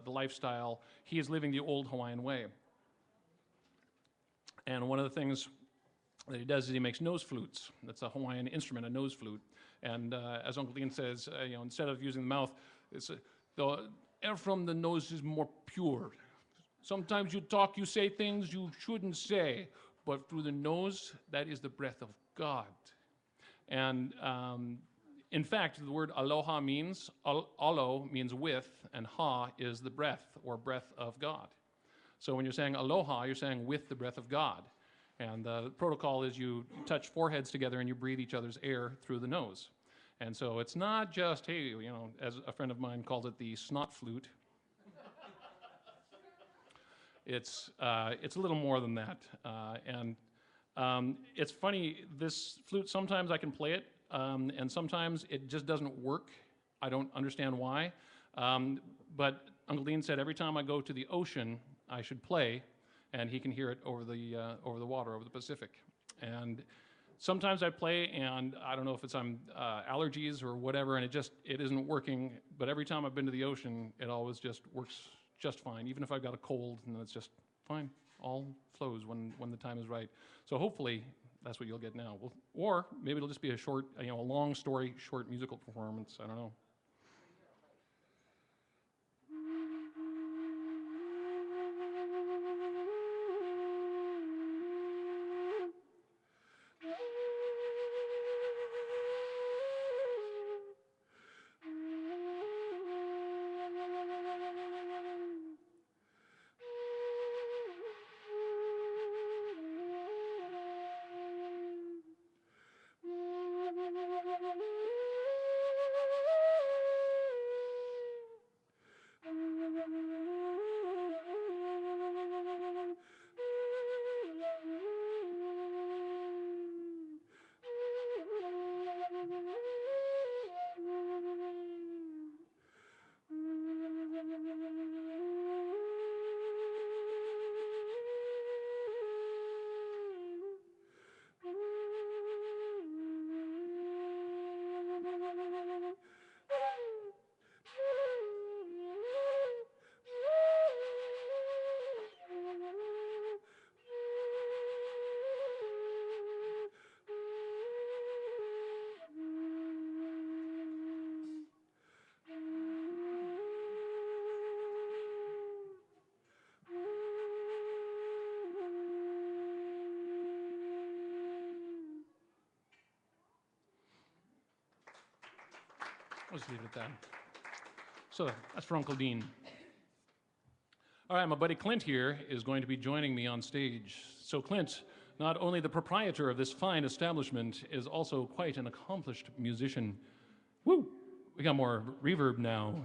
lifestyle. He is living the old Hawaiian way. And one of the things that he does is he makes nose flutes. That's a Hawaiian instrument, a nose flute. And as Uncle Dean says, instead of using the mouth, the air from the nose is more pure. Sometimes you say things you shouldn't say, but through the nose, that is the breath of God. And in fact, the word aloha means, alo means with, and ha is the breath, or breath of God. So when you're saying aloha, you're saying with the breath of God. And the protocol is you touch foreheads together and you breathe each other's air through the nose. And so it's not just, hey, as a friend of mine called it, the snot flute. It's a little more than that. It's funny, this flute, sometimes I can play it, and sometimes it just doesn't work. I don't understand why. But Uncle Dean said every time I go to the ocean, I should play, and he can hear it over the water, over the Pacific. And sometimes I play, and I don't know if it's allergies or whatever, and it isn't working. But every time I've been to the ocean, it always just works just fine. Even if I've got a cold, and it's just fine. All flows when the time is right. So hopefully that's what you'll get now. Or maybe it'll just be a long story, short musical performance. I don't know. Let's leave it at that. So that's for Uncle Dean. All right, my buddy Clint here is going to be joining me on stage. So Clint, not only the proprietor of this fine establishment, is also quite an accomplished musician. Woo! We got more reverb now.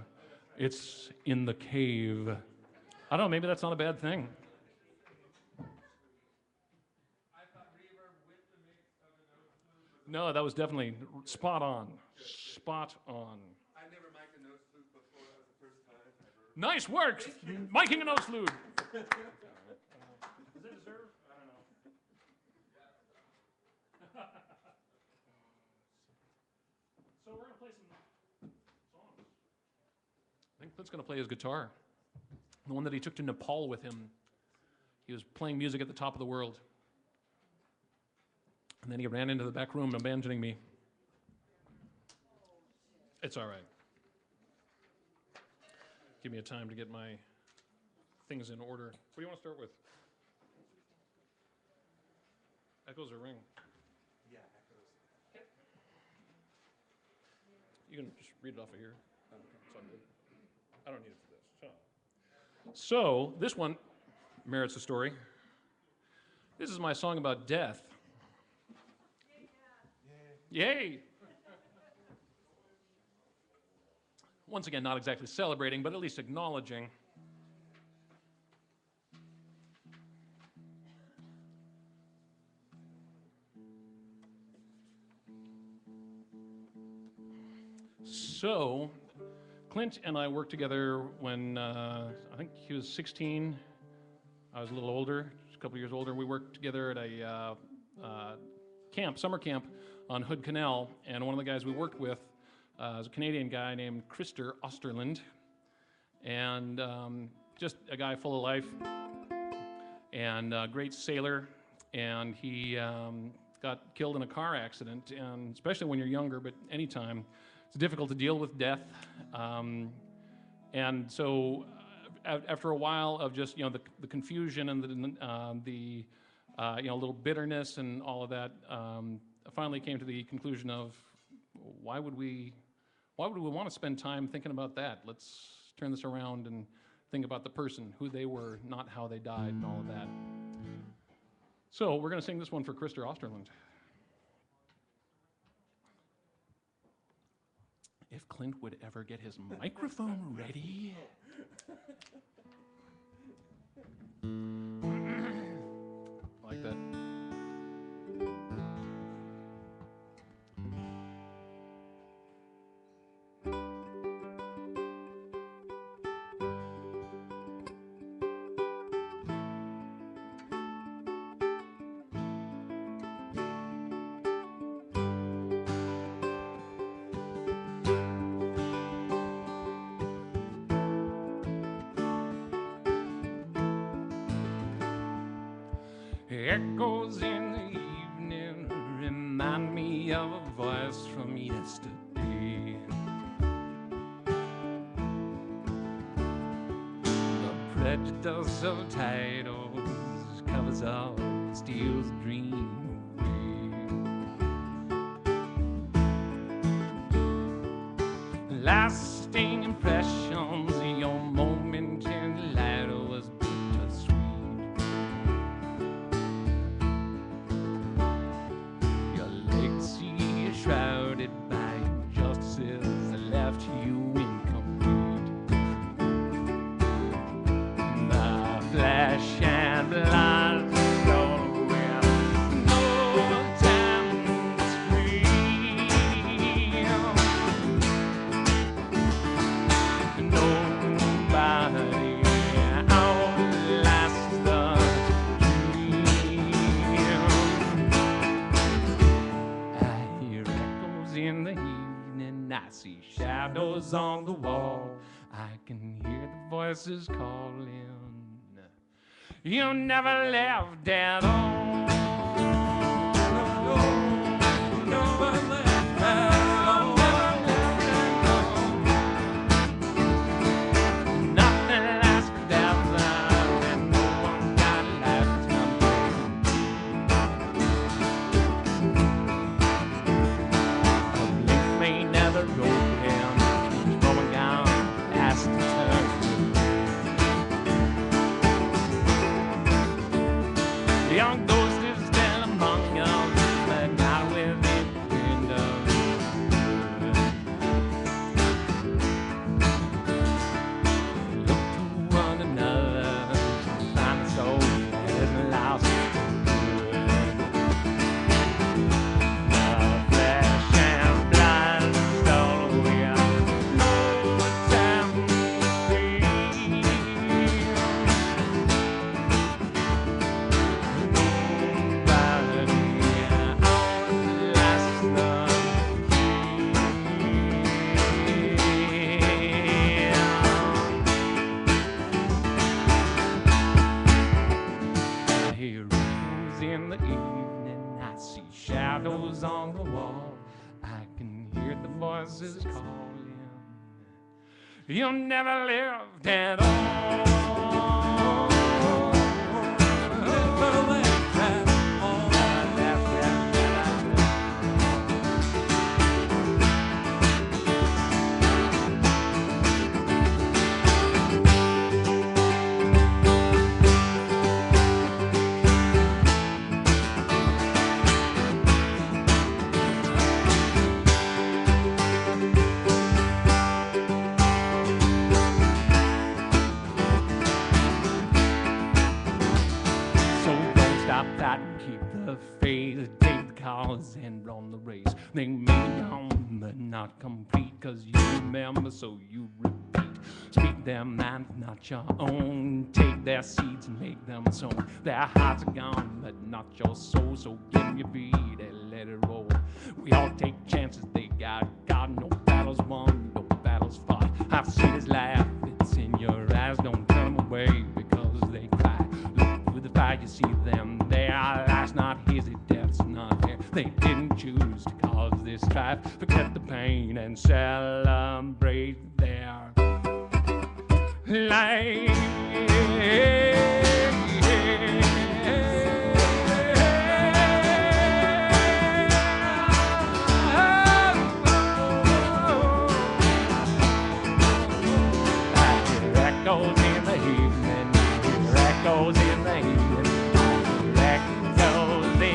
It's in the cave. I don't know, maybe that's not a bad thing. No, that was definitely spot on. Spot on. I've never mic'd a nose flute before. That was the first time ever. Nice work! Miking a nose flute. Does it deserve? I don't know. So we're going to play some songs. I think Clint's going to play his guitar. The one that he took to Nepal with him. He was playing music at the top of the world. And then he ran into the back room abandoning me. It's all right. Give me a time to get my things in order. What do you want to start with? Echoes or ring? Yeah, echoes. You can just read it off of here. It's all good. I don't need it for this. So this one merits a story. This is my song about death. Yay! Once again, not exactly celebrating, but at least acknowledging. So, Clint and I worked together when I think he was 16. I was a little older, just a couple years older. We worked together at a summer camp on Hood Canal, and one of the guys we worked with was a Canadian guy named Krister Osterland, and just a guy full of life, and a great sailor, and he got killed in a car accident, and especially when you're younger, but anytime, it's difficult to deal with death, and so after a while of just the confusion and the little bitterness and all of that, I finally came to the conclusion of why would we want to spend time thinking about that? Let's turn this around and think about the person, who they were, not how they died, and all of that. So we're going to sing this one for Krister Osterland. If Clint would ever get his microphone ready. Like that. Echoes in the evening remind me of a voice from yesterday. The prejudice of titles covers all, steals a dream away. Lasting impressions, your momentary light was bittersweet. Shrouded by injustices that left you incomplete. The flesh and blood stole away. No time to scream. Nobody outlasts the dream. In the evening, I see shadows on the wall. I can hear the voices calling. You never left at all. Never left at all. Nothing lasts forever, and no one got a lifetime. May never go down, going down, past the turn. The young ghost is still among us, but not within the window. Look to one another, find the soul that isn't lost. In the evening, I see shadows on the wall. I can hear the voices calling. You never lived at all. Never lived at all. was and run the race. They may be down, but not complete, 'cause you remember, so you repeat. Speak their mind, not your own. Take their seeds and make them sown. Their hearts are gone, but not your soul. So give them your beat and let it roll. We all take chances, they got God. No battles won, no battles fought. I've seen his laugh, it's in your eyes. Don't turn them away because they cry. Look with the fire, you see them there. Life's not easy, death's not fair. They didn't choose to cause this strife. Forget the pain and celebrate their life. Echoes in the evening, echoes in the evening, echoes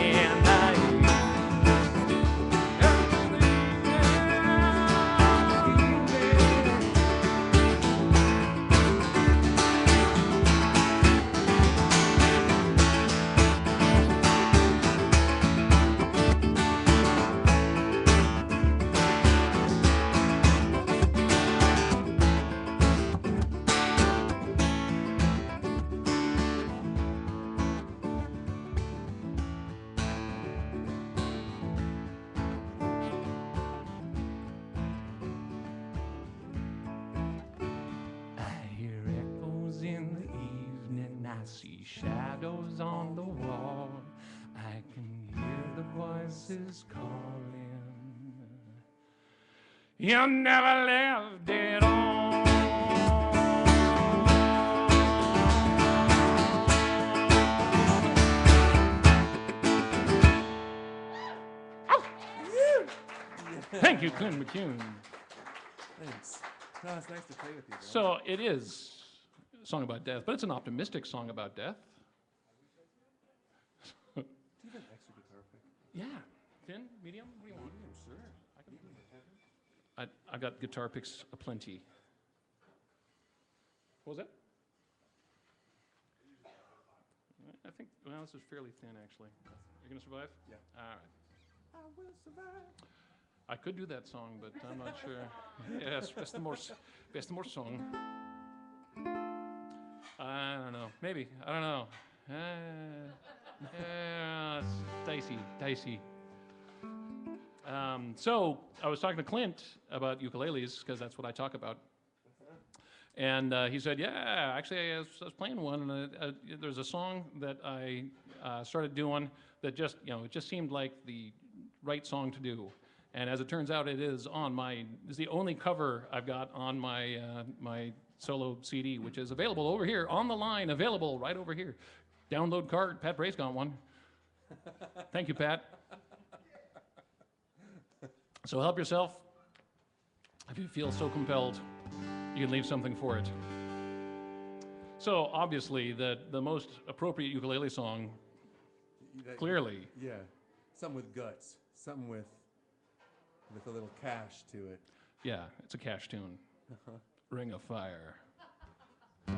in the evening. I see shadows on the wall. I can hear the voices calling. You never left it on. Thank you, Clint McCune. Thanks. No, it's nice to play with you, bro. So it is a song about death, but it's an optimistic song about death. Do you have an extra guitar pick? Yeah. Thin, medium, what do you want? Medium, sure. I got guitar picks aplenty. What was that? I think, well, this is fairly thin, actually. You're going to survive? Yeah. All right. I will survive. I could do that song, but I'm not sure. Yes, best the more song. I don't know. Maybe. I don't know. It's dicey. So I was talking to Clint about ukuleles, because that's what I talk about. And he said, yeah, actually I was playing one, and there's a song that I started doing that just, it just seemed like the right song to do. And as it turns out, it's the only cover I've got on my my solo CD, which is available over here, on the line, available right over here. Download card, Pat Bray's got one. Thank you, Pat. So help yourself. If you feel so compelled, you can leave something for it. So obviously, the most appropriate ukulele song, clearly. Yeah. Something with guts. Something with a little cash to it. Yeah, it's a cash tune. Ring of Fire. Oh,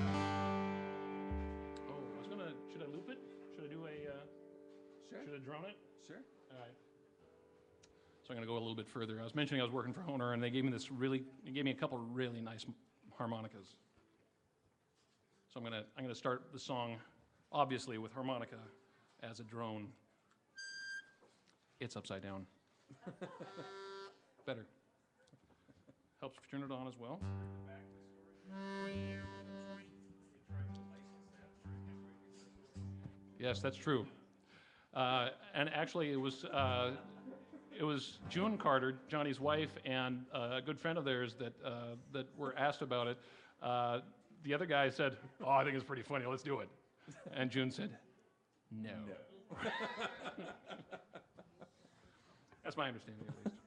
should I loop it? Should I do Sure. should I drone it? Sure. All right. So I'm going to go a little bit further. I was mentioning I was working for Honer, and they gave me a couple really nice harmonicas. So I'm going to start the song, obviously, with harmonica as a drone. It's upside down. Better. Helps if you turn it on as well. Yes, that's true. And actually, it was June Carter, Johnny's wife, and a good friend of theirs that were asked about it. The other guy said, "Oh, I think it's pretty funny. Let's do it." And June said, "No." That's my understanding, at least.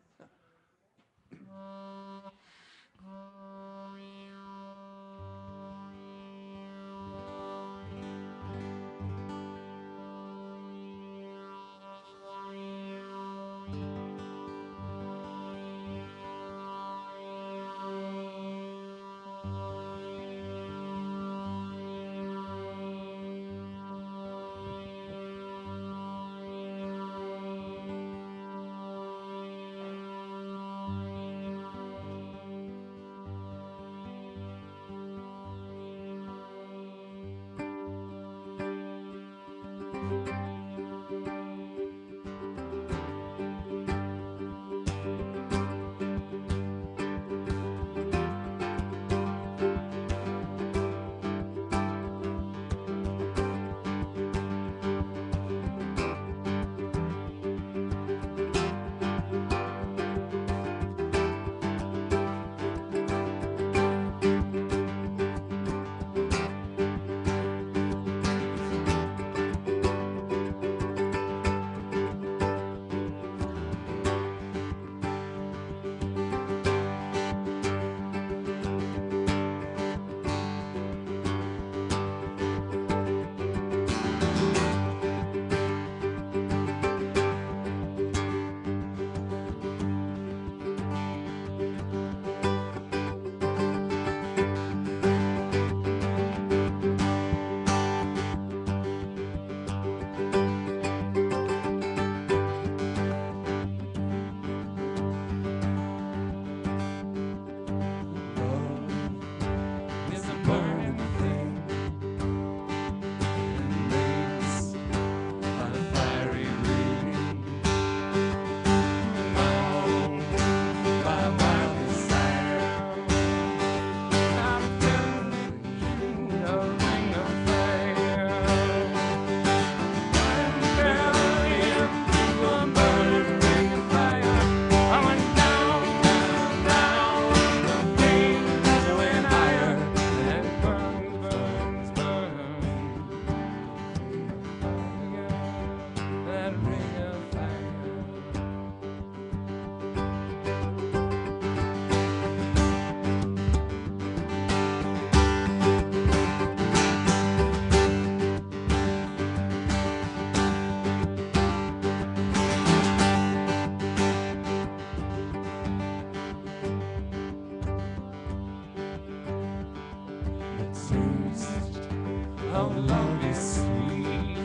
of love is sweet,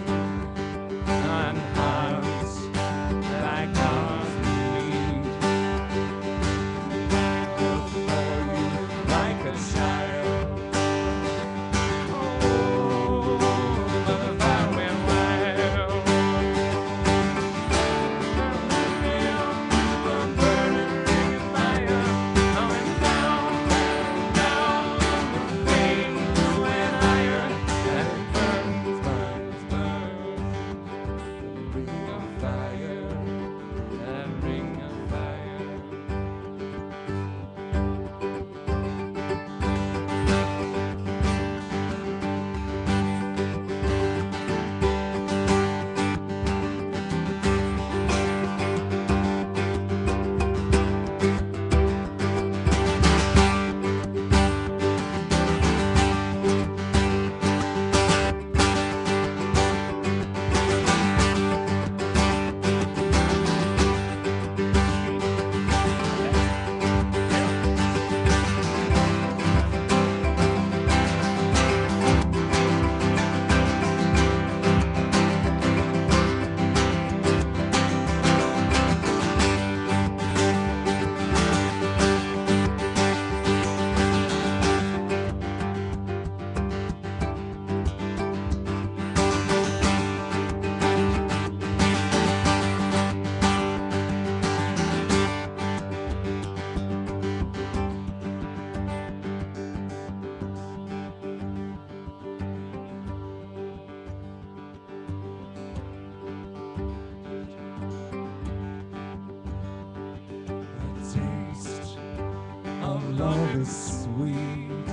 and hearts like ours beat. For you like a child. Oh, the fire went wild. The burning ring of fire coming down, down, down. The flames went higher, and it burns, burns, burns. The ring of fire, that ring of fire. The taste of love is sweet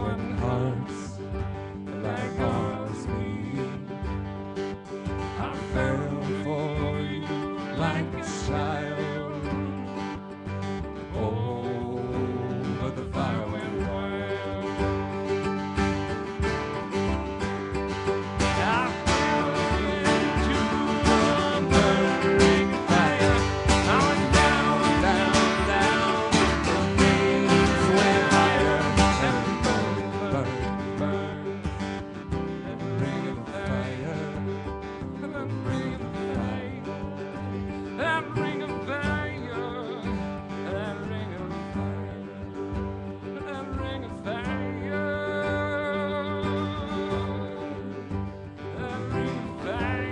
when hearts like ours beat. I fell for you like a child. Oh, but the fire went wild. I fell into the burning ring of fire. I went down, down, down. The flames went higher, and it burned, burned, burned. That ring of fire, that ring of fire, that ring of fire, that ring of fire, that ring of fire, that ring of fire.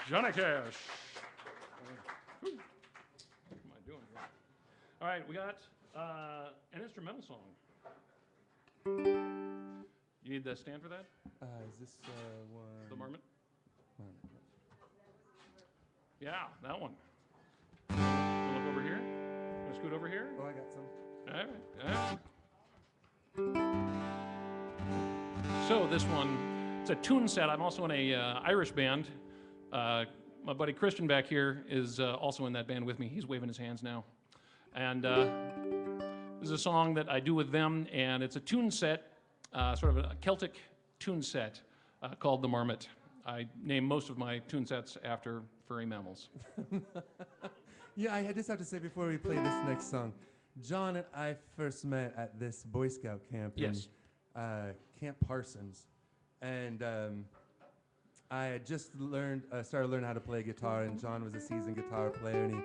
Johnny Cash. What am I doing here? All right, we got an instrumental song. You need the stand for that? Is this one? The marmot? Marmot. Yeah, that one. Wanna look over here? Wanna scoot over here? Oh, I got some. All right, all right. So this one, it's a tune set. I'm also in a Irish band. My buddy Christian back here is also in that band with me. He's waving his hands now. And this is a song that I do with them, and it's a tune set, sort of a Celtic tune set called The Marmot. I name most of my tune sets after furry mammals. Yeah, I just have to say before we play this next song, John and I first met at this Boy Scout camp Yes. in Camp Parsons. And I had just started learning how to play guitar, and John was a seasoned guitar player, and he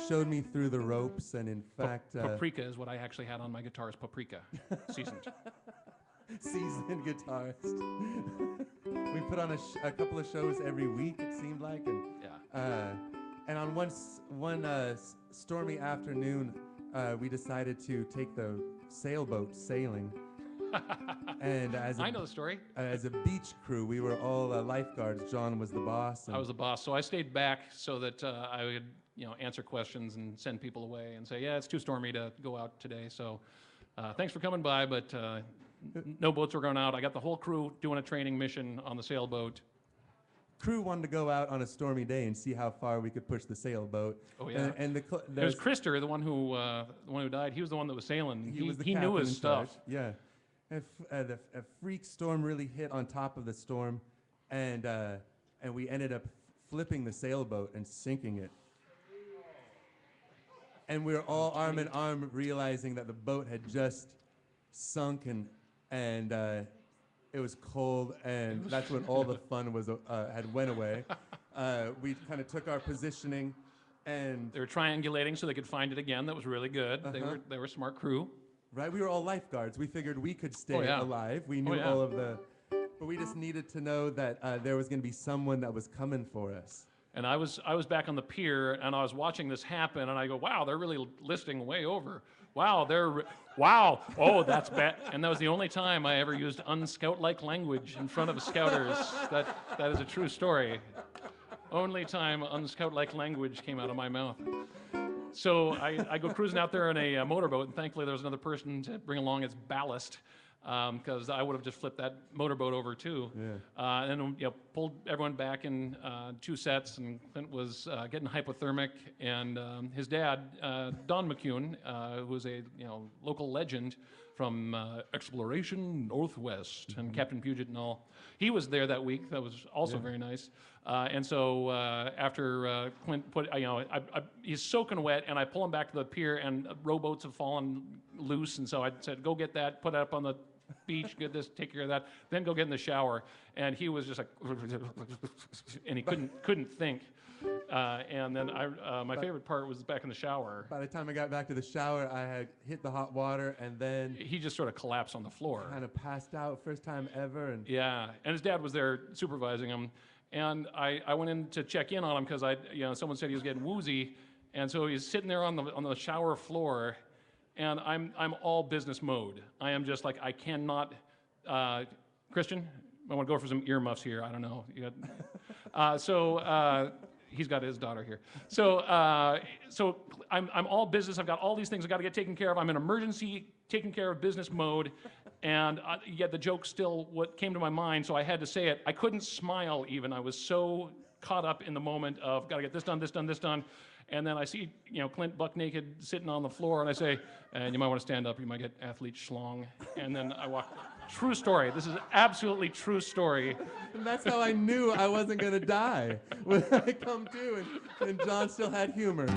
showed me through the ropes, and in fact... Paprika is what I actually had on my guitar, is paprika, seasoned. Seasoned guitarist. We put on a couple of shows every week, it seemed like, and Yeah. and on one stormy afternoon, we decided to take the sailboat sailing. And I know the story. as a beach crew, we were all lifeguards. John was the boss. And I was the boss, so I stayed back so that I would, answer questions and send people away and say, yeah, it's too stormy to go out today. So thanks for coming by, but no boats were going out. I got the whole crew doing a training mission on the sailboat. crew wanted to go out on a stormy day and see how far we could push the sailboat. Oh, yeah. And It was Krister, the one who died. He was the one that was sailing. He was the he knew captain his in stuff. charge. Yeah. A freak storm really hit on top of the storm, and we ended up flipping the sailboat and sinking it. And we were all arm in arm, realizing that the boat had just sunk, and it was cold, and that's when all the fun was had went away. We kind of took our positioning, and They were triangulating so they could find it again. That was really good. They were a smart crew. right, we were all lifeguards. We figured we could stay yeah. alive. We knew yeah. all of the, but we just needed to know that there was going to be someone that was coming for us. And I was back on the pier, and I was watching this happen, and I go, wow, they're really listing way over. Wow, wow, oh, that's bad. And that was the only time I ever used unscout-like language in front of scouters. That is a true story. Only time unscout-like language came out of my mouth. So I go cruising out there in a motorboat, and thankfully there was another person to bring along as ballast, because I would have just flipped that motorboat over too. Yeah. And then pulled everyone back in 2 sets, and Clint was getting hypothermic, and his dad, Don McCune, who was a local legend from Exploration Northwest and Captain Puget and all, he was there that week. That was also very nice. And so after Clint he's soaking wet, and I pull him back to the pier, and rowboats have fallen loose, and so I said, go get that, put it up on the beach, get this, take care of that, then go get in the shower. And he was just like, and he couldn't think. And then my favorite part was back in the shower. By the time I got back to the shower, I had hit the hot water, and then He just sort of collapsed on the floor. kind of passed out, first time ever. And Yeah, and his dad was there supervising him, and I went in to check in on him because someone said he was getting woozy, and so he's sitting there on the shower floor, and I'm all business mode. I am just like, I cannot. Christian, I want to go for some earmuffs here. I don't know. He's got his daughter here. So I'm all business. I've got all these things I've got to get taken care of. I'm in emergency, taking care of business mode, and yet the joke still what came to my mind, so I had to say it. I couldn't smile even. I was so caught up in the moment of got to get this done, this done, this done. And then I see, Clint buck naked sitting on the floor, and I say, and you might want to stand up, you might get athlete schlong. And then I walk. True story. This is absolutely true story. And that's how I knew I wasn't going to die. When I come to, and John still had humor.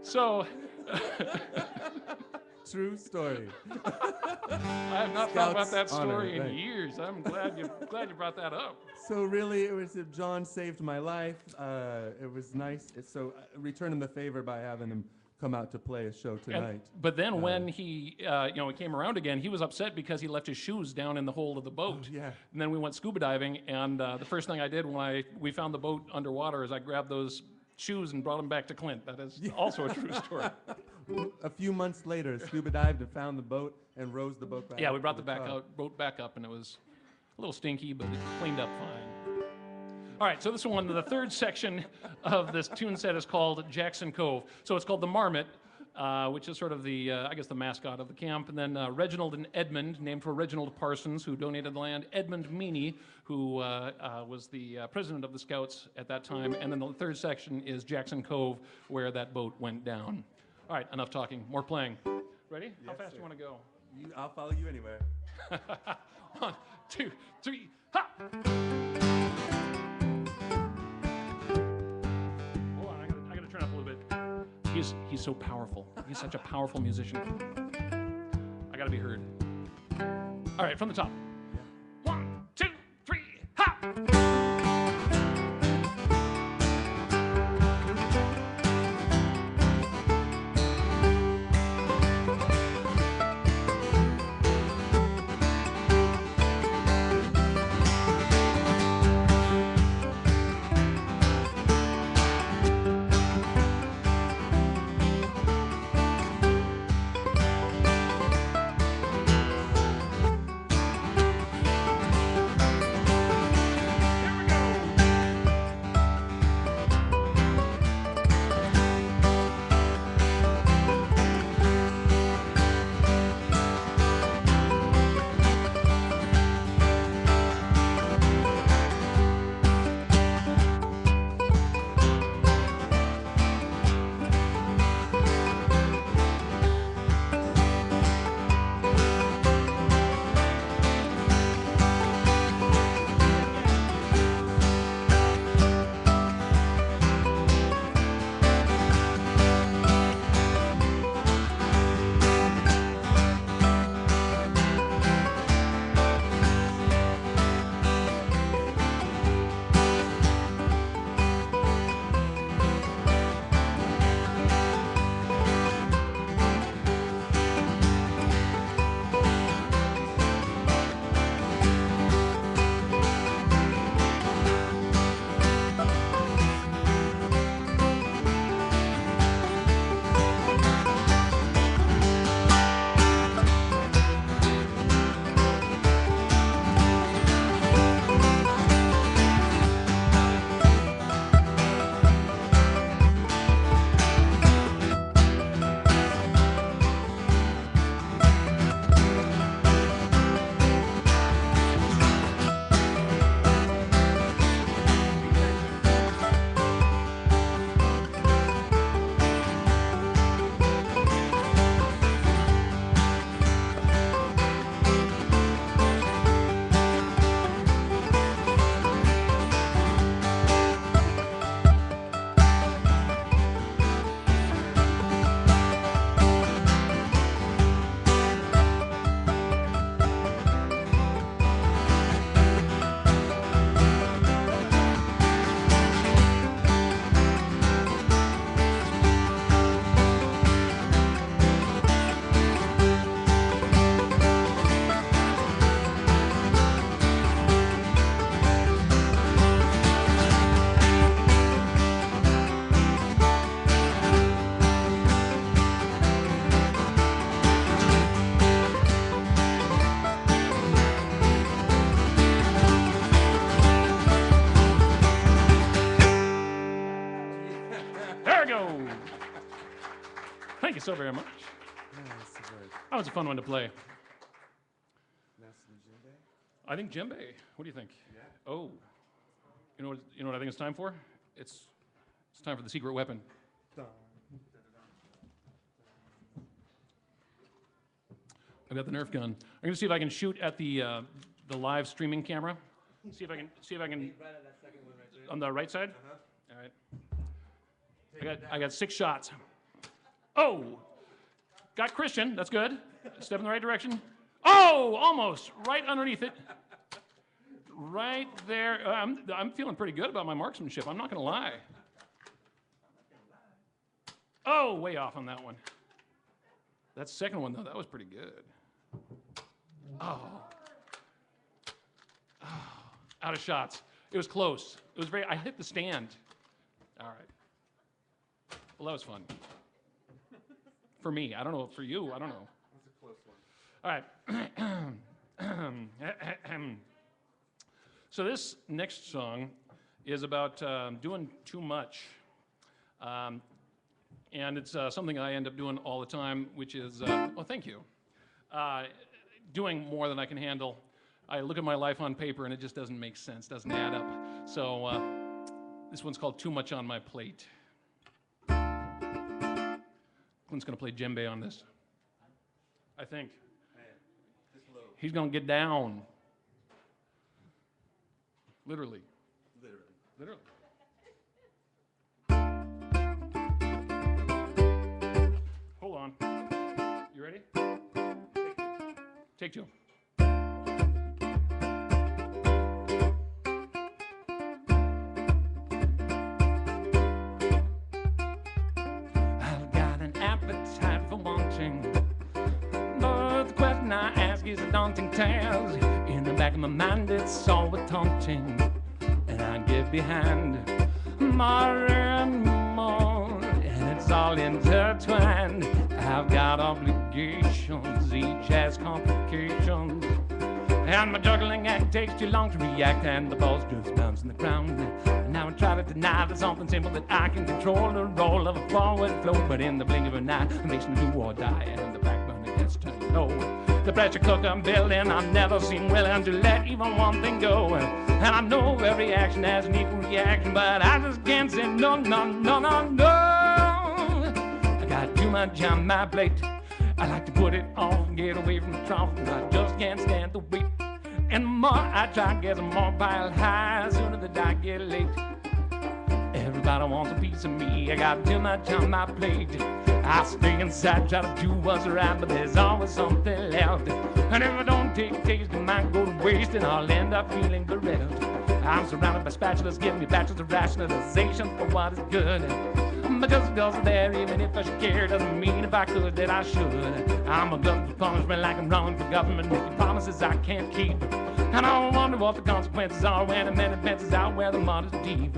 So. True story. I have not thought about that Scouts honor, story in right. years. I'm glad you brought that up. So really, it was if John saved my life. It was nice. So returning the favor by having him come out to play a show tonight. But then when he came around again, he was upset because he left his shoes down in the hold of the boat. Oh, yeah. And then we went scuba diving, and the first thing I did when we found the boat underwater is I grabbed those shoes and brought them back to Clint. That is also a true story. A few months later, scuba dived and found the boat and rose the boat back. Yeah, up we brought to the boat back up, and it was a little stinky, but it cleaned up fine. All right, so this one, the third section of this tune set is called Jackson Cove. So it's called the Marmot, which is sort of the, the mascot of the camp. And then Reginald and Edmund, named for Reginald Parsons, who donated the land. Edmund Meany, who was the president of the Scouts at that time. And then the third section is Jackson Cove, where that boat went down. All right, enough talking, more playing. Ready? How fast do you want to go? I'll follow you anywhere. 1, 2, 3, ha! Hold on, I gotta turn up a little bit. He's so powerful. He's such a powerful musician. I gotta be heard. All right, from the top. 1, 2, 3, ha! we go. Thank you so very much. That was a fun one to play. I think djembe. What do you think? Yeah. Oh, you know what I think it's time for? It's time for the secret weapon. I've got the Nerf gun. I'm going to see if I can shoot at the live streaming camera. See if I can. Right at that second one right there. On the right side. All right. I got 6 shots. Oh, got Christian. That's good. Step in the right direction. Oh, almost right underneath it. Right there. I'm feeling pretty good about my marksmanship. I'm not going to lie. Oh, way off on that one. That second one, though, that was pretty good. Oh. Out of shots. It was close. It was I hit the stand. All right. Well, that was fun. For me. I don't know. For you, I don't know. That's a close one. All right. So this next song is about doing too much. And it's something I end up doing all the time, which is, oh, thank you. Doing more than I can handle. I look at my life on paper and it just doesn't make sense, doesn't add up. So this one's called Too Much on My Plate. Clint's gonna play djembe on this, I think. He's gonna get down. Literally. Hold on. You ready? Take 2. I've got an appetite for wanting, but the question I ask is a daunting task. In the back of my mind it's always taunting, and I get behind more and more, and it's all intertwined. I've got obligations, each has complications, and my juggling act takes too long to react, and the ball's just bouncing the ground. And now I try to deny there's something simple that I can control, the roll of a forward flow, but in the blink of an eye it makes me do or die, and the back burner gets turned low. The pressure cooker I'm building, I've never seen willing to let even one thing go. And I know every action has an equal reaction, but I just can't say no, no, no, no, no. I got too much on my plate. I like to put it on, get away from the trouble, but I just can't stand the weight. And the more I try to get some more piled high, sooner the I get late. Everybody wants a piece of me. I got too much on my plate. I stay inside, try to do what's right, but there's always something left. And if I don't take a taste, it might go to waste, and I'll end up feeling bereft. I'm surrounded by spatulas, giving me batches of rationalization for what is good. But just because I'm there, even if I should care, doesn't mean if I could that I should. I'm a glutton for punishment, like I'm running for government, making promises I can't keep. And I wonder what the consequences are when the many fences out where the mud is deep.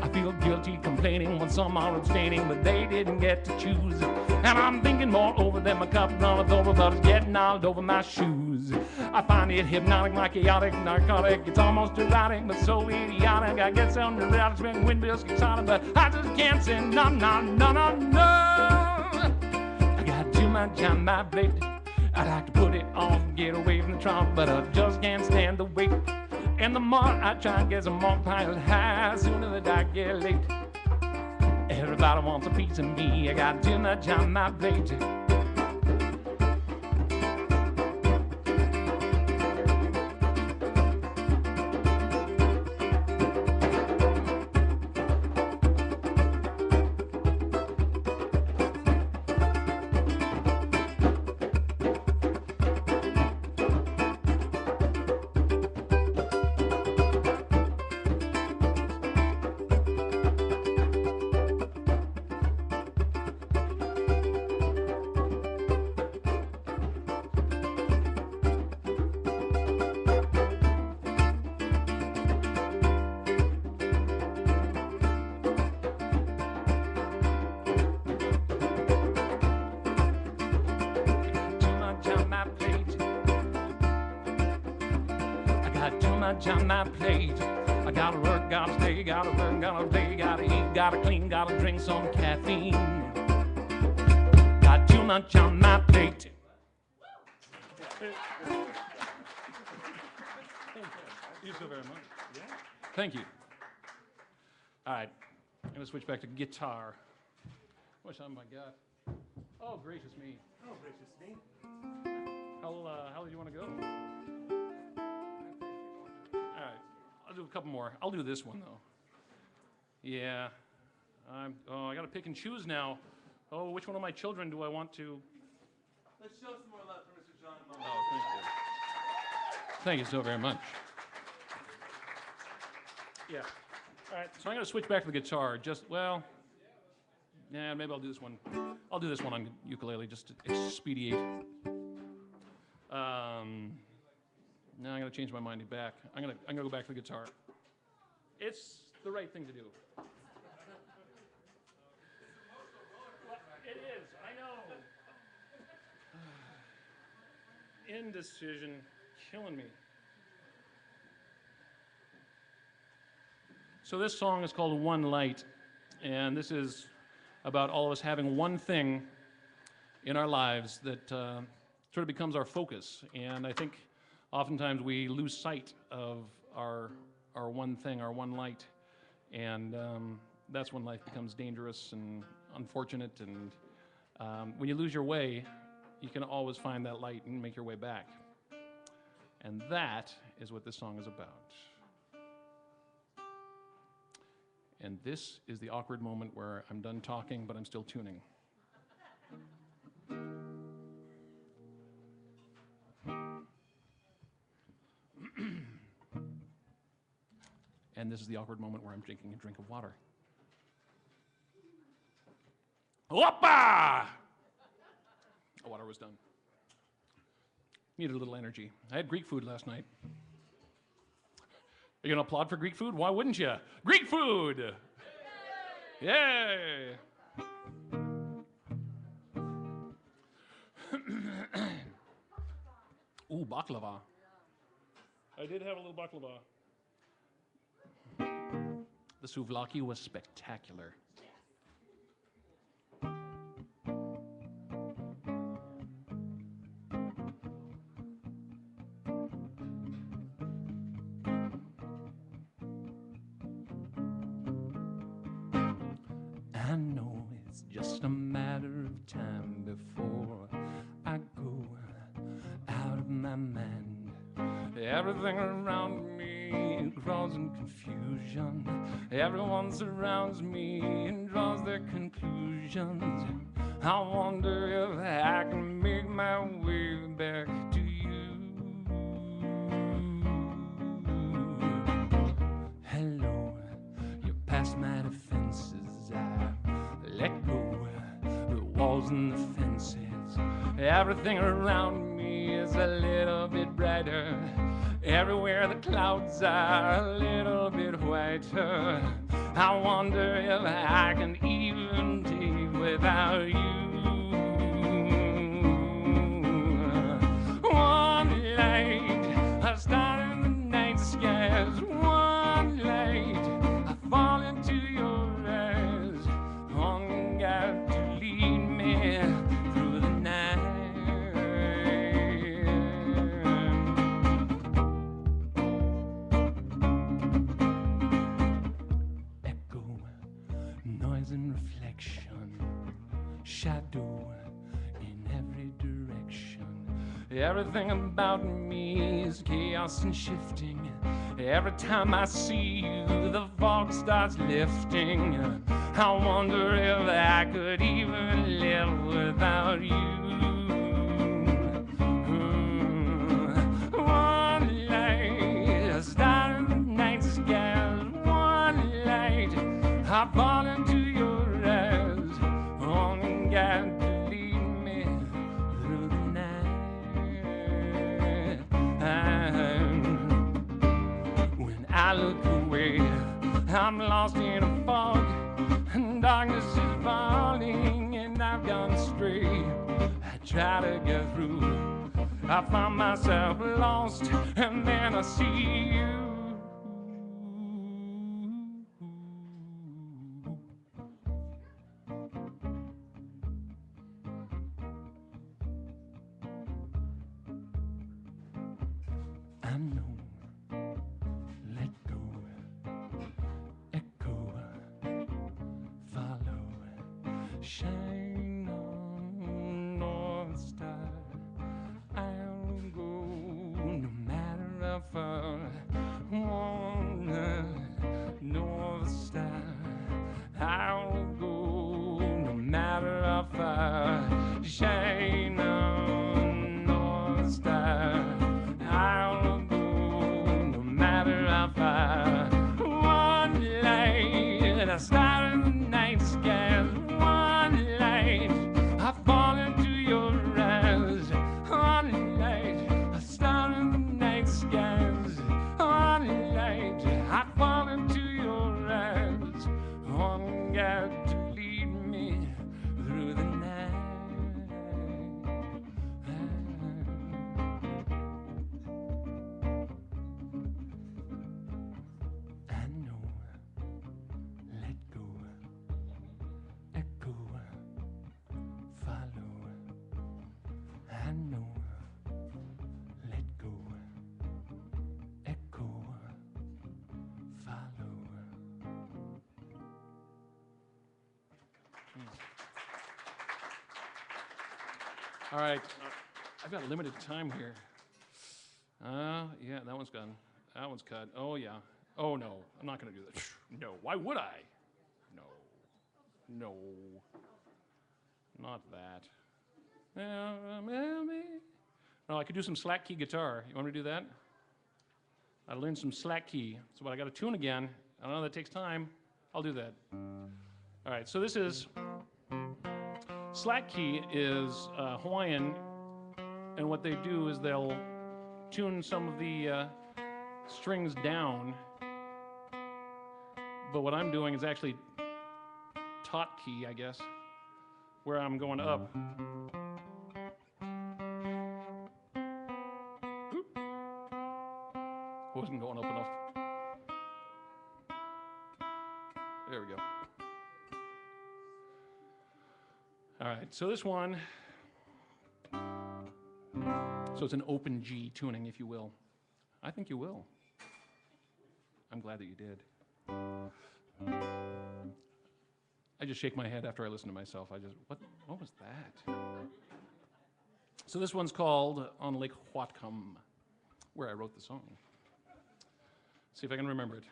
I feel guilty complaining when some are abstaining, but they didn't get to choose. And I'm thinking more over than my cup runneth over, but it's getting all over my shoes. I find it hypnotic, my chaotic narcotic. It's almost erotic, but so idiotic. I get so neurotic, spinning windmills get solid, but I just can't say no, no, no, no, no. I got too much on my plate. I'd like to put it on, get away from the trouble, but I just can't stand the weight. And the more I try to get some more piled high, sooner than I get late. Everybody wants a piece of me. I got too much on my plate. On my plate, I Gotta work, gotta stay, gotta work, gotta play, gotta eat, gotta clean, gotta drink some caffeine. Got too much on my plate. Thank you so very much. Yeah. Thank you. All right, I'm gonna switch back to guitar. What's on my God? Oh, gracious me. Oh, gracious me. How do you want to go? All right, I'll do a couple more. I'll do this one though. Yeah. I got to pick and choose now. Oh, which one of my children do I want to? Let's show some more love for Mr. John Moen. Oh, thank you. Thank you so very much. Yeah. All right, so I'm going to switch back to the guitar. Yeah, maybe I'll do this one. I'll do this one on ukulele just to expedite. Now I'm going to change my mind back. I'm going to go back to the guitar. It's the right thing to do. It is, I know. Indecision killing me. So this song is called One Light, and this is about all of us having one thing in our lives that sort of becomes our focus. And I think oftentimes we lose sight of our one thing, our one light, and that's when life becomes dangerous and unfortunate. And when you lose your way, you can always find that light and make your way back. And that is what this song is about. And this is the awkward moment where I'm done talking, but I'm still tuning. And this is the awkward moment where I'm drinking a drink of water. Whoppa! The water was done. Needed a little energy. I had Greek food last night. Are you going to applaud for Greek food? Why wouldn't you? Greek food! Yay! Ooh, baklava. I did have a little baklava. The souvlaki was spectacular. I know it's just a matter of time before I go out of my mind. Everything around me grows in confusion. Everyone surrounds me and draws their conclusions. I wonder if I can make my way back to you. Hello, you're past my defenses. I let go the walls and the fences. Everything around me is a little bit brighter. Everywhere the clouds are a little bit whiter. I wonder if I can even take without you. One light, I start in the night skies. One light, I fall into your eyes. On God to lead me through the night. Echo, noise and reflection, shadow in every direction. Everything about me is chaos and shifting. Every time I see you, the fog starts lifting. I wonder if I could even live without you. One light, a star in the night skies. One light, I fall into your eyes. On God to lead me through the night. When I look away, I'm lost in a fog. Darkness is falling and I've gone astray. I try to get through, I find myself lost, and then I see you. I know. Let go. Echo. Follow. Shine on North Star. I'll go no matter how far. On North Star. I'll go no matter how far. Shine on North Star. I'll go no matter how far. One light, a star in the night sky. One light, I fall into your eyes. One light, a star in the night skies. One light, I fall into your eyes. One God to lead me through the night. I know. Let go. Echo. Follow. I know. Let go. Echo. Follow. All right, I've got limited time here. Yeah, that one's gone. That one's cut. Oh, yeah. Oh, no, I'm not going to do that. No, why would I? No. No. Not that. No, I could do some slack key guitar. You want me to do that? I learned some slack key. So, but I got to tune again. I don't know, that takes time. I'll do that. All right, so this is, slack key is Hawaiian, and what they do is they'll tune some of the strings down, but what I'm doing is actually taut key, I guess, where I'm going up. Oop. Wasn't going up enough. There we go. All right, so this one, so it's an open G tuning, if you will. I think you will. I'm glad that you did. I just shake my head after I listen to myself. What was that? So this one's called On Lake Whatcom, where I wrote the song. See if I can remember it.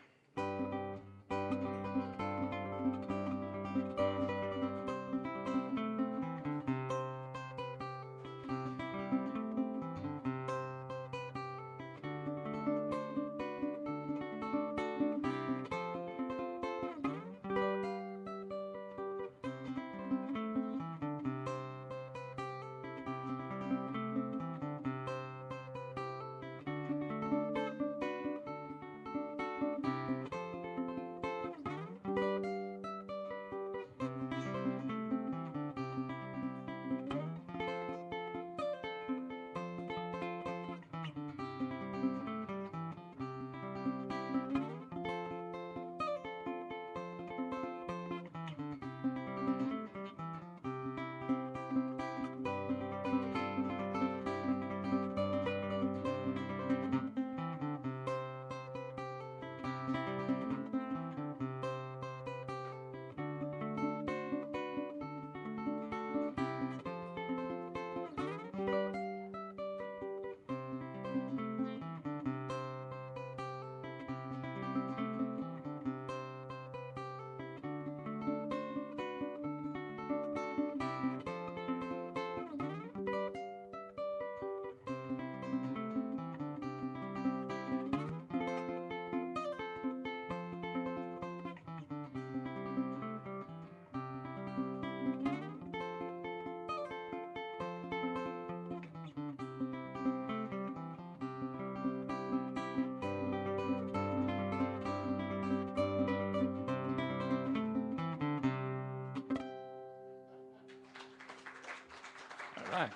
Right.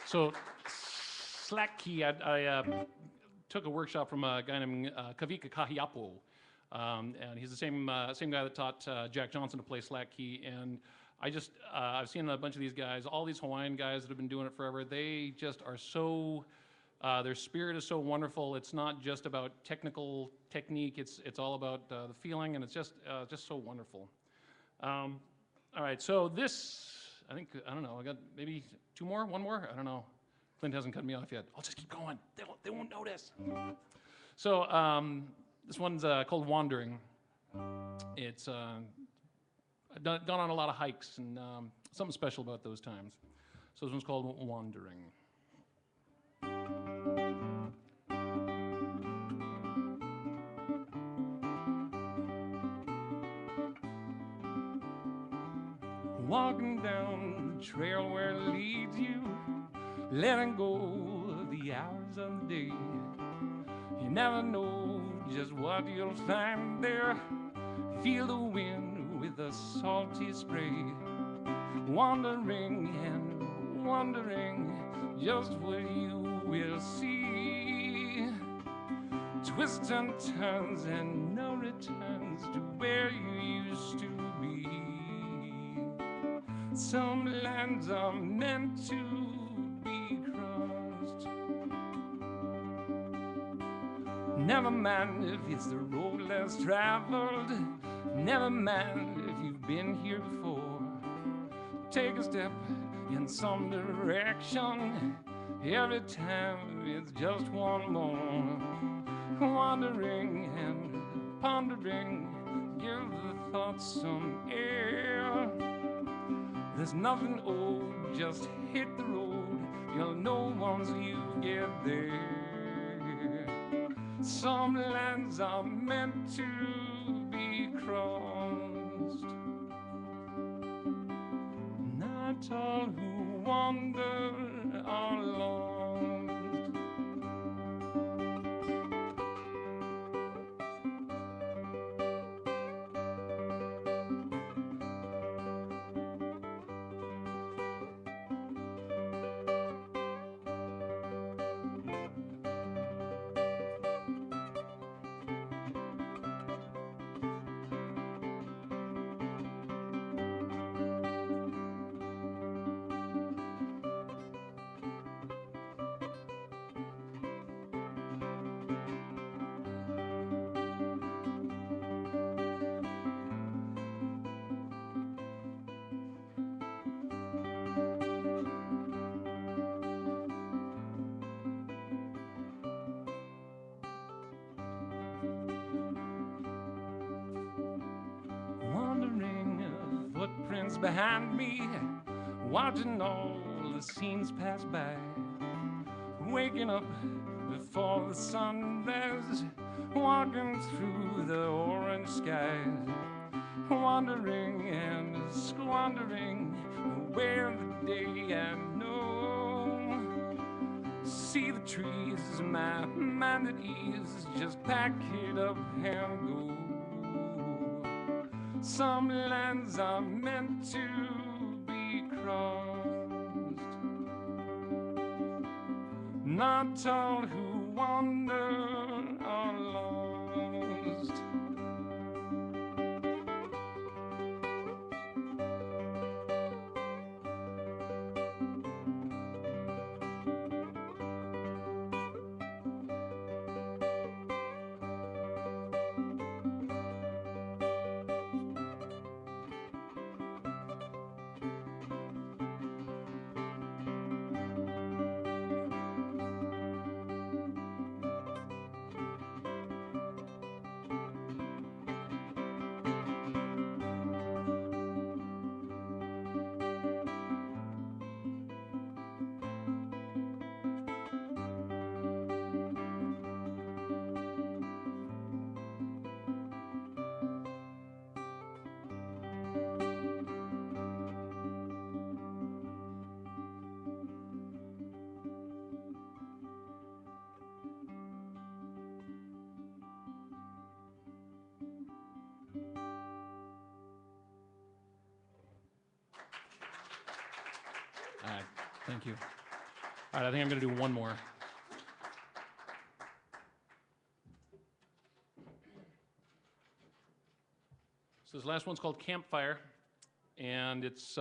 So, slack key, I took a workshop from a guy named Kavika Kahiapo. And he's the same guy that taught Jack Johnson to play slack key. And I've seen a bunch of these guys, all these Hawaiian guys that have been doing it forever. They just are so Their spirit is so wonderful. It's not just about technical technique. It's all about the feeling, and it's just so wonderful. All right, so this, I don't know, I got maybe one more? I don't know. Clint hasn't cut me off yet. I'll just keep going. They won't notice. So this one's called Wandering. It's I've gone on a lot of hikes, and something special about those times. So this one's called Wandering. Walking down the trail where it leads you, letting go of the hours of the day. You never know just what you'll find there. Feel the wind with a salty spray. Wandering and wondering just what you will see. Twists and turns and no returns to where you used to be. Some lands are meant to be crossed. Never mind if it's the road less traveled. Never mind if you've been here before. Take a step in some direction. Every time it's just one more. Wandering and pondering, give the thoughts some air. There's nothing old, just hit the road. You'll know once you get there. Some lands are meant to be crossed. Not all who wander are lost. Footprints behind me, watching all the scenes pass by. Waking up before the sun bears, walking through the orange skies. Wandering and squandering where the day I know. See the trees, my mind at ease, just pack it up and go. Some lands are meant to be crossed. Not all who wander are lost. All right, thank you. All right, I think I'm going to do one more. So this last one's called Campfire, and it's,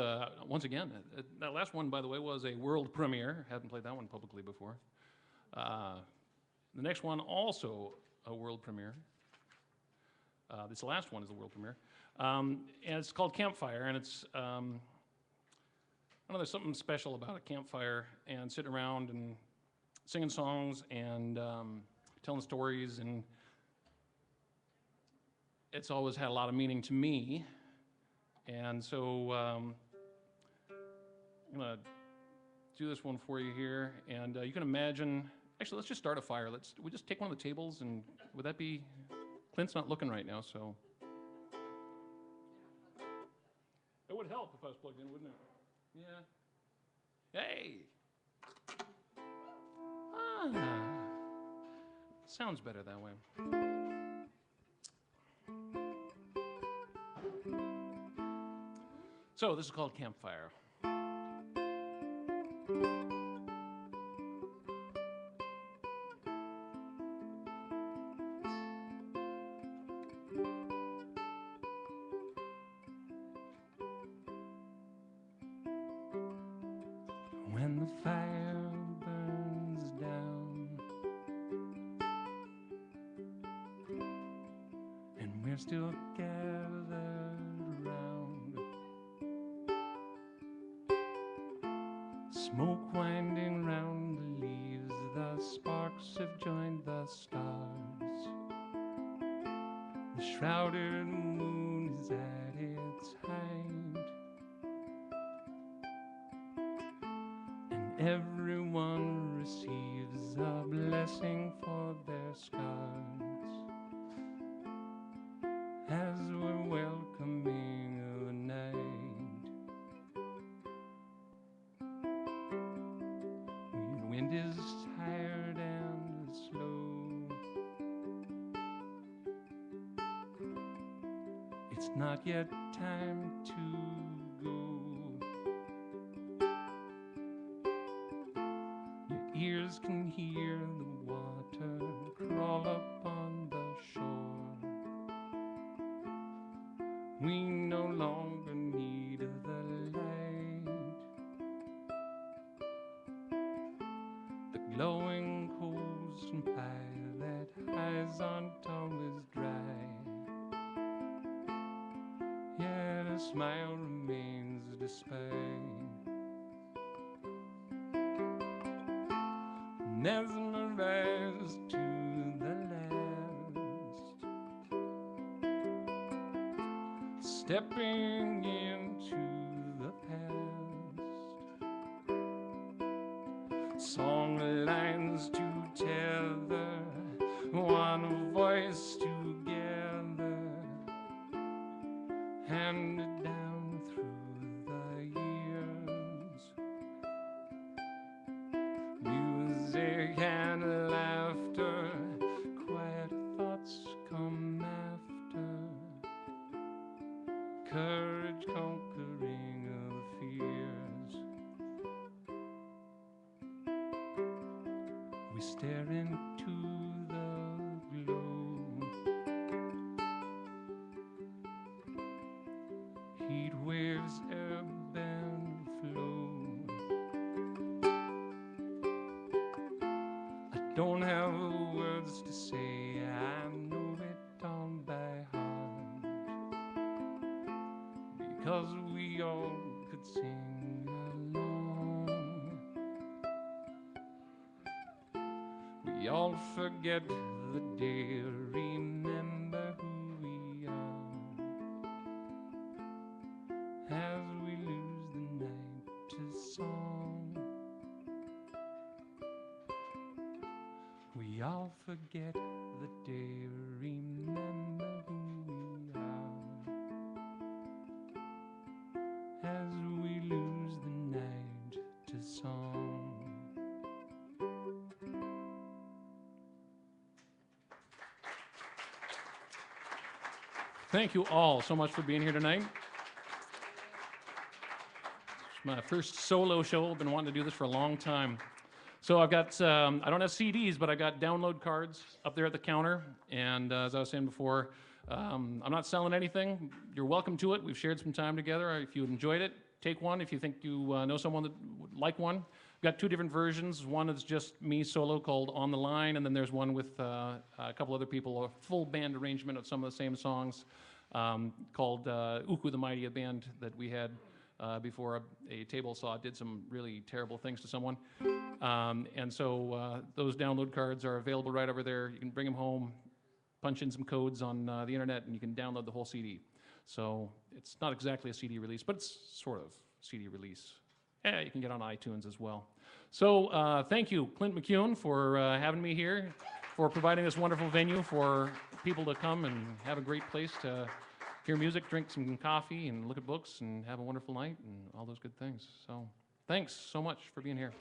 once again, that last one, by the way, was a world premiere. Hadn't played that one publicly before. The next one, also a world premiere. This last one is the world premiere. And it's called Campfire, and it's, I don't know, there's something special about a campfire and sitting around and singing songs and telling stories, and it's always had a lot of meaning to me. And so I'm gonna do this one for you here, and you can imagine, actually let's just start a fire. We just take one of the tables, and would that be, Clint's not looking right now, so. It would help if I was plugged in, wouldn't it? Yeah. Hey! Ah. Sounds better that way. So this is called Campfire. When the fire burns down and we're still gathered around, smoke winding round the leaves, the sparks have joined the stars. The shrouded moon is at its height, and everyone receives a blessing for their scars as we're welcoming the night. The wind is tired and slow. It's not yet time to go. Your ears can hear the water crawl up on the shore. We no longer need the light. The glowing coals from fire that hides aren't always dry. Yet a smile remains despite. Mesmerized to the last, stepping into the past. Song lines to tether, one voice together, handed down through the years. Music and laughter, quiet thoughts come after, courage conquering the fears. We stare into the glow. Heat waves ebb and flow. I don't have words to say, I know it all by heart, because we all could sing along. We all forget the day, remember who we are, as we lose the night to song. We all forget the day, remember who we are, as we lose the night to song. Thank you all so much for being here tonight. It's my first solo show. I've been wanting to do this for a long time. So I've got, I don't have CDs, but I got download cards up there at the counter. And as I was saying before, I'm not selling anything. You're welcome to it. We've shared some time together. If you enjoyed it, take one. If you think you know someone that would like one, got two different versions. One is just me solo called On the Line, and then there's one with a couple other people, a full band arrangement of some of the same songs called Uku the Mighty, a band that we had before a table saw did some really terrible things to someone. And so those download cards are available right over there. You can bring them home, punch in some codes on the internet, and you can download the whole CD. So it's not exactly a CD release, but it's sort of CD release. Yeah, you can get on iTunes as well. So thank you, Clint McCune, for having me here, for providing this wonderful venue for people to come and have a great place to hear music, drink some coffee, and look at books, and have a wonderful night, and all those good things. So thanks so much for being here.